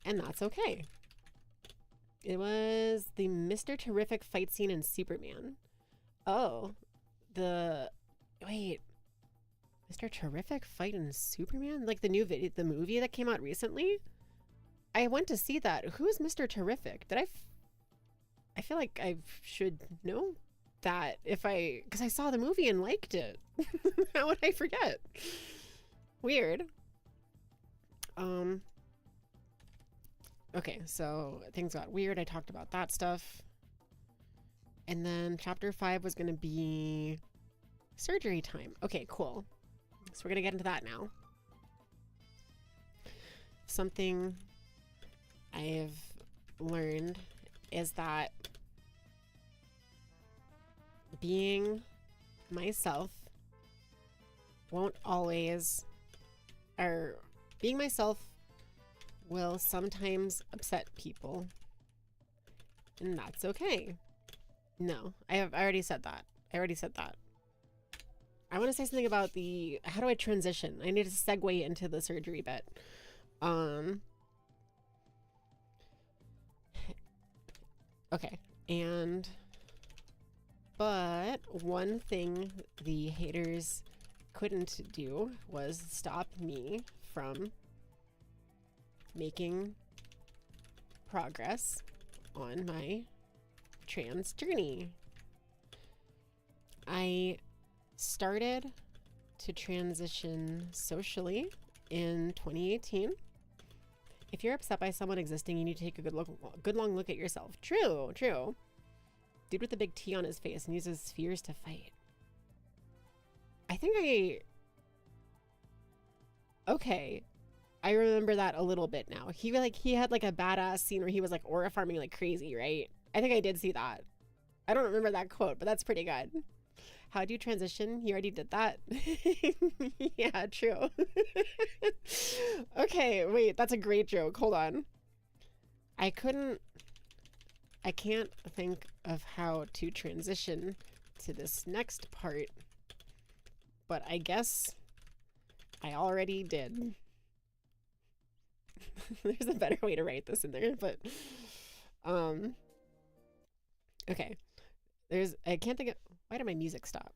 and that's okay. It was the Mr. Terrific fight scene in Superman. Oh, wait, Mr. Terrific fight in Superman? Like the new video, the movie that came out recently? I went to see that. Who's Mr. Terrific? I feel like I should know that because I saw the movie and liked it. How would I forget? Weird. Okay, so things got weird. I talked about that stuff. And then chapter 5 was going to be surgery time. Okay, cool. So we're going to get into that now. Something I've learned is that being myself won't always, or being myself will sometimes upset people, and that's okay. No, I already said that. I want to say something about how do I transition? I need to segue into the surgery bit. Um, okay. But one thing the haters couldn't do was stop me from making progress on my trans journey. I started to transition socially in 2018. If you're upset by someone existing, you need to take a good long look at yourself. True, true. Dude with the big T on his face and uses fears to fight. I think okay. I remember that a little bit now. He had like a badass scene where he was like aura farming like crazy, right? I think I did see that. I don't remember that quote, but that's pretty good. How do you transition? You already did that. Yeah, true. Okay, wait, that's a great joke. Hold on. I can't think of how to transition to this next part, but I guess I already did. There's a better way to write this in there, but okay. I can't think of, why did my music stop?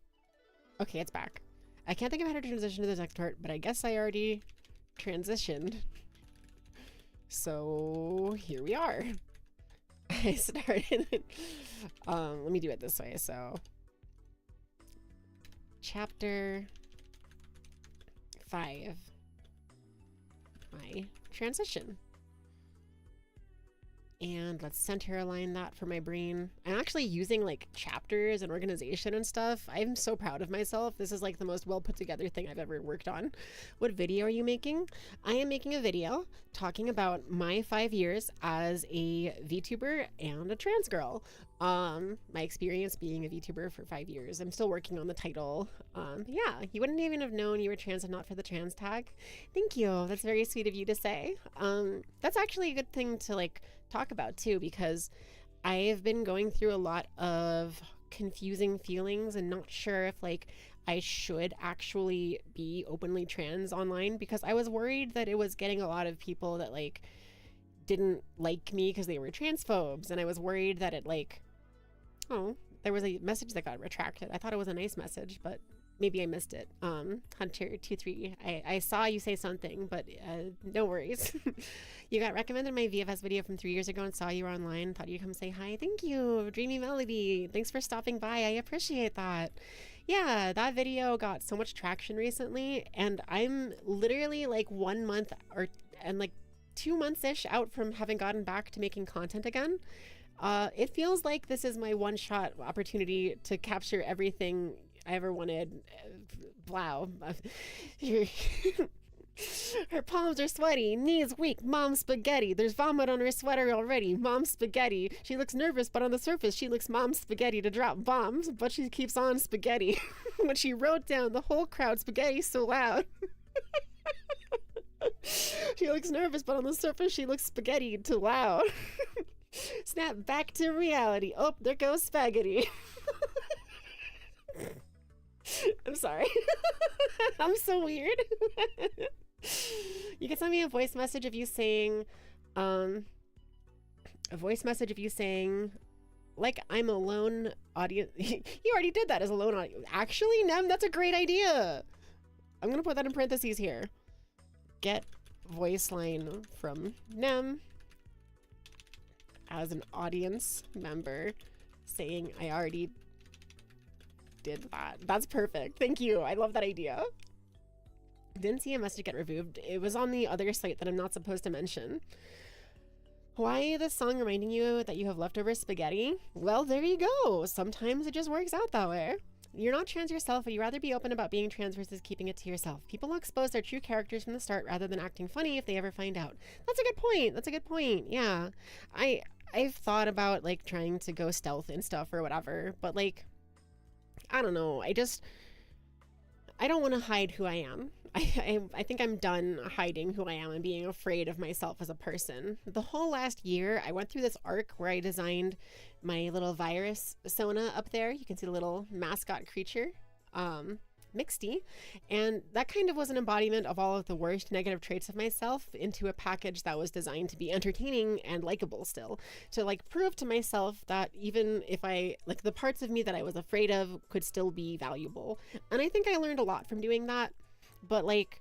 Okay, it's back. I can't think of how to transition to the next part, but I guess I already transitioned. So here we are. I started let me do it this way. So chapter 5, my transition. And let's center align that for my brain. I'm actually using like chapters and organization and stuff. I'm so proud of myself. This is like the most well put together thing I've ever worked on. What video are you making? I am making a video talking about my 5 years as a VTuber and a trans girl. My experience being a VTuber for 5 years. I'm still working on the title. Yeah, you wouldn't even have known you were trans if not for the trans tag. Thank you. That's very sweet of you to say. That's actually a good thing to like talk about too, because I've been going through a lot of confusing feelings and not sure if like I should actually be openly trans online, because I was worried that it was getting a lot of people that like didn't like me because they were transphobes, and I was worried that it like, oh, there was a message that got retracted. I thought it was a nice message, but maybe I missed it. Hunter23, I saw you say something, but no worries. You got recommended my VFS video from 3 years ago and saw you were online. Thought you'd come say hi. Thank you, Dreamy Melody. Thanks for stopping by. I appreciate that. Yeah, that video got so much traction recently, and I'm literally like 1 month and like 2 months-ish out from having gotten back to making content again. It feels like this is my one-shot opportunity to capture everything I ever wanted. Wow. Her palms are sweaty, knees weak, mom spaghetti. There's vomit on her sweater already, mom spaghetti. She looks nervous, but on the surface she looks mom spaghetti to drop bombs, but she keeps on spaghetti. When she wrote down the whole crowd spaghetti so loud. She looks nervous, but on the surface she looks spaghetti too loud. Snap back to reality. Oh, there goes spaghetti. I'm sorry. I'm so weird. You can send me a voice message of you saying, like, I'm a lone audience. You already did that as a lone audience. Actually, Nem, that's a great idea. I'm gonna put that in parentheses here. Get voice line from Nem as an audience member saying I already did that. That's perfect. Thank you. I love that idea. Didn't see a message get removed. It was on the other site that I'm not supposed to mention. Why this song reminding you that you have leftover spaghetti? Well, there you go. Sometimes it just works out that way. You're not trans yourself, but you'd rather be open about being trans versus keeping it to yourself. People will expose their true characters from the start rather than acting funny if they ever find out. That's a good point. That's a good point. Yeah. I've thought about like trying to go stealth and stuff or whatever, but like, I don't know. I don't want to hide who I am. I think I'm done hiding who I am and being afraid of myself as a person. The whole last year, I went through this arc where I designed my little virus Sona up there. You can see the little mascot creature. mixedy. And that kind of was an embodiment of all of the worst negative traits of myself into a package that was designed to be entertaining and likable still, to like prove to myself that even if I like the parts of me that I was afraid of could still be valuable. And I think I learned a lot from doing that. But like,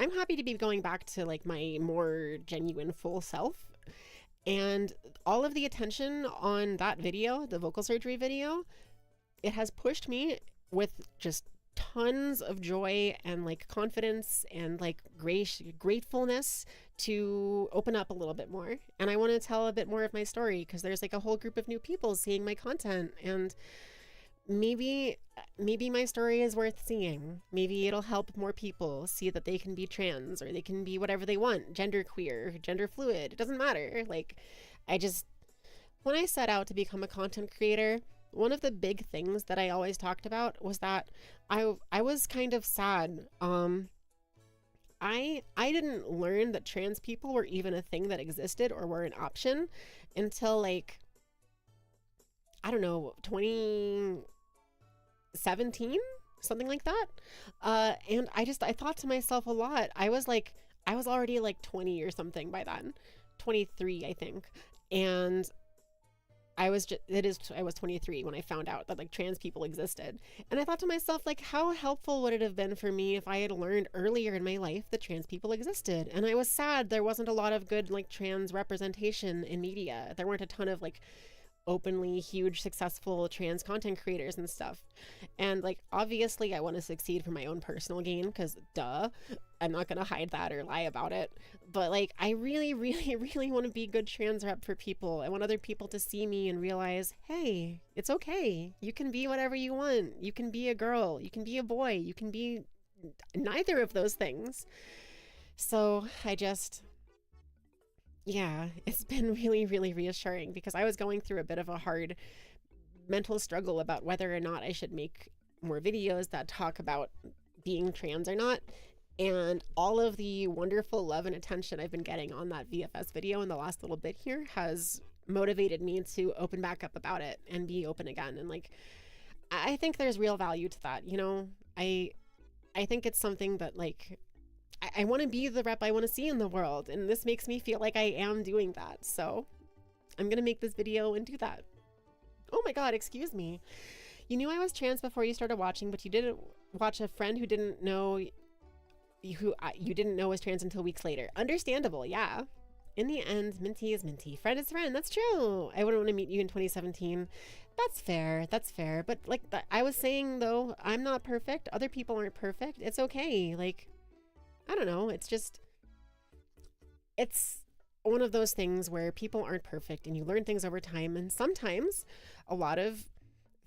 I'm happy to be going back to like my more genuine full self. And all of the attention on that video, the vocal surgery video, it has pushed me with just tons of joy and like confidence and like gratefulness to open up a little bit more. And I want to tell a bit more of my story because there's like a whole group of new people seeing my content, and maybe my story is worth seeing. Maybe it'll help more people see that they can be trans, or they can be whatever they want, gender queer, gender fluid, it doesn't matter. Like, when I set out to become a content creator, one of the big things that I always talked about was that I was kind of sad. I didn't learn that trans people were even a thing that existed or were an option until like, I don't know, 2017, something like that. And I thought to myself a lot. I was already like 20 or something by then, 23, I think. And I was 23 when I found out that like trans people existed. And I thought to myself, like, how helpful would it have been for me if I had learned earlier in my life that trans people existed? And I was sad there wasn't a lot of good like trans representation in media. There weren't a ton of like openly huge successful trans content creators and stuff. And like, obviously I want to succeed for my own personal gain, because duh, I'm not gonna hide that or lie about it. But like, I really want to be good trans rep for people. I want other people to see me and realize, hey, it's okay, you can be whatever you want. You can be a girl, you can be a boy, you can be neither of those things. So yeah, it's been really reassuring, because I was going through a bit of a hard mental struggle about whether or not I should make more videos that talk about being trans or not. And all of the wonderful love and attention I've been getting on that VFS video in the last little bit here has motivated me to open back up about it and be open again. And like, I think there's real value to that, you know? I think it's something that like, I want to be the rep I want to see in the world, and this makes me feel like I am doing that. So I'm gonna make this video and do that. Oh my god, excuse me. You knew I was trans before you started watching, but you didn't watch a friend who didn't know you didn't know was trans until weeks later. Understandable, yeah. In the end, Minty is Minty. Friend is friend. That's true. I wouldn't want to meet you in 2017. That's fair. But like I was saying though, I'm not perfect. Other people aren't perfect. It's okay. Like, I don't know. It's one of those things where people aren't perfect and you learn things over time. And sometimes a lot of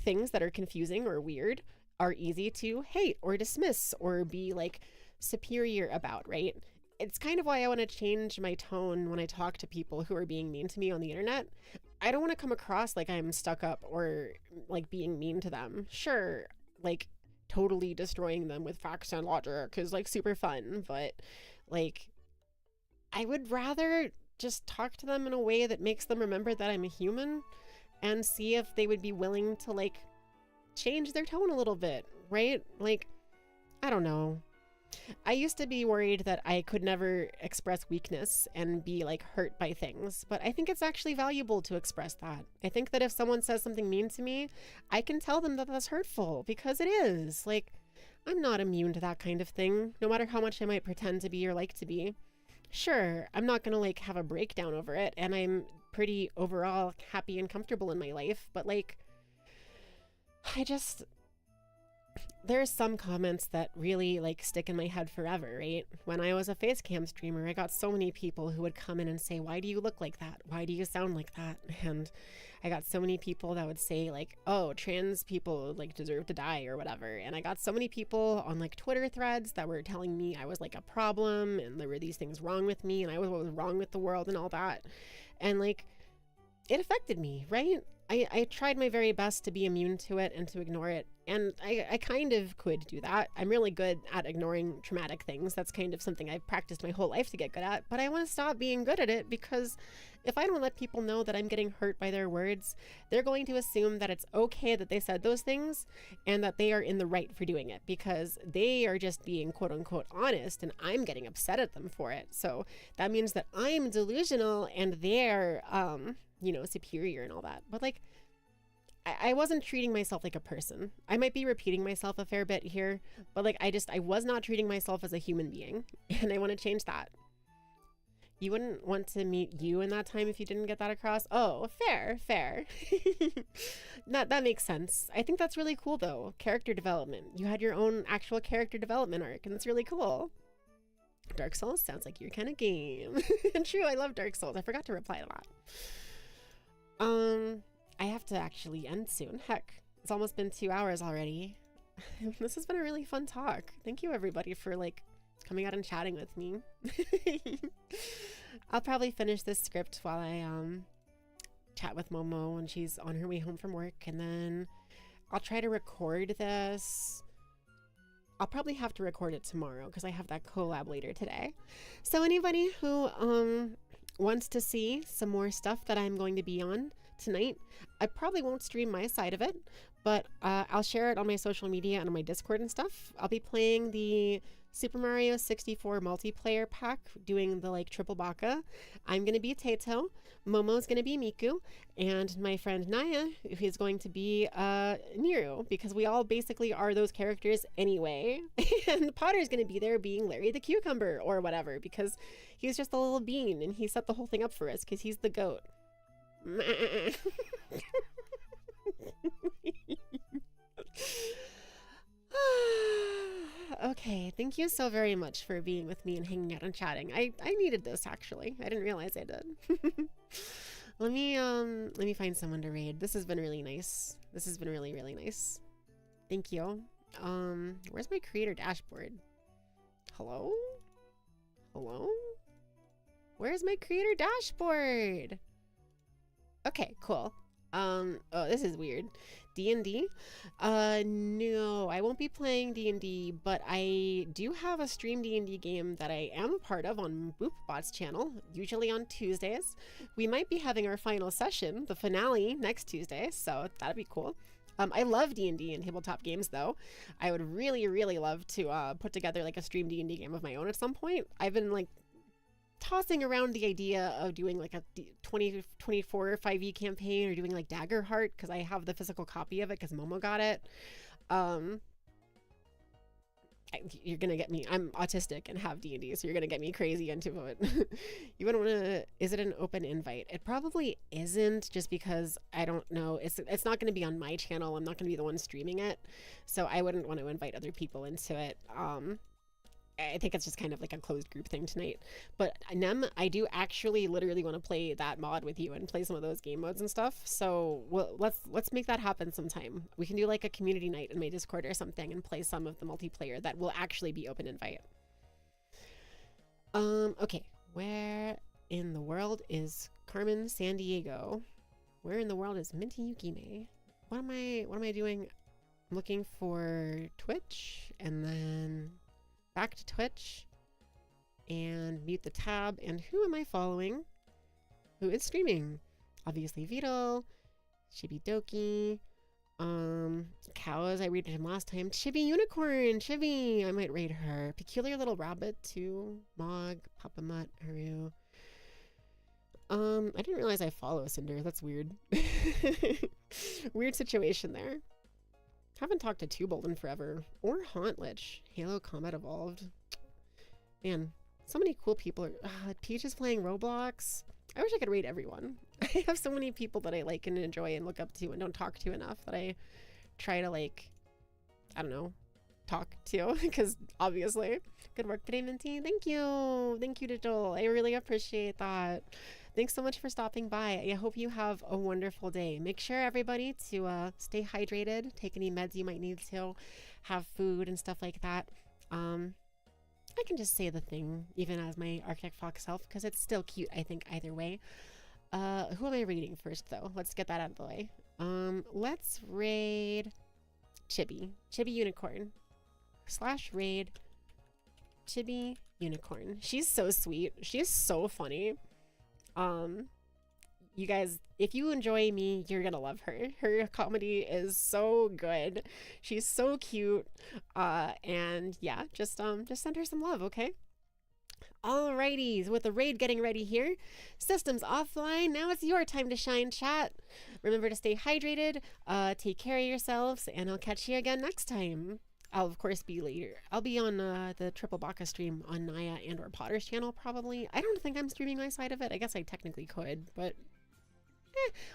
things that are confusing or weird are easy to hate or dismiss or be like superior about, right? It's kind of why I want to change my tone when I talk to people who are being mean to me on the internet. I don't want to come across like I'm stuck up or like being mean to them. Sure, like totally destroying them with facts and logic is like super fun, but like I would rather just talk to them in a way that makes them remember that I'm a human, and see if they would be willing to like change their tone a little bit, right? Like, I don't know. I used to be worried that I could never express weakness and be like hurt by things, but I think it's actually valuable to express that. I think that if someone says something mean to me, I can tell them that that's hurtful, because it is. Like, I'm not immune to that kind of thing, no matter how much I might pretend to be or like to be. Sure, I'm not gonna like have a breakdown over it, and I'm pretty overall happy and comfortable in my life, but like, there's some comments that really like stick in my head forever, right? When I was a face cam streamer, I got so many people who would come in and say, why do you look like that? Why do you sound like that? And I got so many people that would say like, oh, trans people like deserve to die or whatever. And I got so many people on like Twitter threads that were telling me I was like a problem and there were these things wrong with me and I was what was wrong with the world and all that. And like, it affected me, right? I tried my very best to be immune to it and to ignore it. And I kind of could do that. I'm really good at ignoring traumatic things. That's kind of something I've practiced my whole life to get good at. But I want to stop being good at it because if I don't let people know that I'm getting hurt by their words, they're going to assume that it's okay that they said those things and that they are in the right for doing it because they are just being quote unquote honest and I'm getting upset at them for it. So that means that I'm delusional and they're, you know, superior and all that. But like, I wasn't treating myself like a person. I might be repeating myself a fair bit here, but like, I was not treating myself as a human being and I want to change that. You wouldn't want to meet you in that time if you didn't get that across. Oh, fair. That makes sense. I think that's really cool though. Character development. You had your own actual character development arc and it's really cool. Dark Souls sounds like your kind of game. And true, I love Dark Souls. I forgot to reply to that. I have to actually end soon. Heck, it's almost been 2 hours already. This has been a really fun talk. Thank you everybody for like coming out and chatting with me. I'll probably finish this script while I chat with Momo when she's on her way home from work, and then I'll try to record this. I'll probably have to record it tomorrow because I have that collab later today. So anybody who wants to see some more stuff that I'm going to be on tonight, I probably won't stream my side of it, but I'll share it on my social media and on my Discord and stuff. I'll be playing the Super Mario 64 multiplayer pack, doing the like triple baka. I'm gonna be Taito, Momo's gonna be Miku, and my friend Naya, who's going to be Niru, because we all basically are those characters anyway. And Potter's gonna be there being Larry the Cucumber or whatever, because he's just a little bean and he set the whole thing up for us because he's the goat. Okay, thank you so very much for being with me and hanging out and chatting. I needed this actually. I didn't realize I did. Let me find someone to raid. This has been really nice. This has been really nice. Thank you. Where's my creator dashboard? Hello? Hello? Where's my creator dashboard? Okay, cool. Oh, this is weird. D&D? No, I won't be playing D&D, but I do have a stream D&D game that I am a part of on BoopBot's channel, usually on Tuesdays. We might be having our final session, the finale, next Tuesday, so that'd be cool. I love D&D and tabletop games, though. I would really love to put together like a stream D&D game of my own at some point. I've been like tossing around the idea of doing like a 2024 5e campaign or doing like Daggerheart because I have the physical copy of it because Momo got it. You're gonna get me. I'm autistic and have D&D, so you're gonna get me crazy into it. You wouldn't want to. Is it an open invite? It probably isn't, just because I don't know. It's not going to be on my channel. I'm not going to be the one streaming it, so I wouldn't want to invite other people into it. I think it's just kind of like a closed group thing tonight. But Nem, I do actually literally want to play that mod with you and play some of those game modes and stuff. So let's make that happen sometime. We can do like a community night in my Discord or something and play some of the multiplayer that will actually be open invite. Okay, where in the world is Carmen Sandiego? Where in the world is Minty Yukime? What am I doing? I'm looking for Twitch and then back to Twitch and mute the tab. And who am I following? Who is streaming? Obviously Vidal, Shibidoki, Cows, I raided him last time. Chibi Unicorn, Chibi, I might raid her. Peculiar Little Rabbit too. Mog, Papa Mutt, Haru. I didn't realize I follow Cinder. That's weird. Weird situation there. Haven't talked to Tubald in forever. Or Hauntlich. Halo Combat Evolved. Man, so many cool people. Peach is playing Roblox. I wish I could raid everyone. I have so many people that I like and enjoy and look up to and don't talk to enough that I try to, like, I don't know, talk to. Because obviously. Good work today, Minty. Thank you. Thank you, Digital. I really appreciate that. Thanks so much for stopping by. I hope you have a wonderful day. Make sure, everybody, to stay hydrated, take any meds you might need to, have food and stuff like that. I can just say the thing, even as my Arctic Fox self, because it's still cute, I think, either way. Who am I raiding first though? Let's get that out of the way. Let's raid Chibi. Chibi Unicorn. / raid Chibi Unicorn. She's so sweet. She is so funny. You guys, if you enjoy me, you're gonna love her. Her comedy is so good. She's so cute. And yeah, just send her some love, okay? Alrighty, with the raid getting ready here, systems offline, now it's your time to shine, chat. Remember to stay hydrated, take care of yourselves, and I'll catch you again next time. I'll of course be later. I'll be on the Triple Baka stream on Naya and or Potter's channel probably. I don't think I'm streaming my side of it. I guess I technically could, but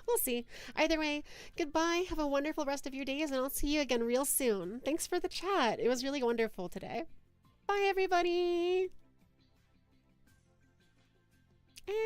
we'll see. Either way, goodbye. Have a wonderful rest of your days, and I'll see you again real soon. Thanks for the chat. It was really wonderful today. Bye, everybody. And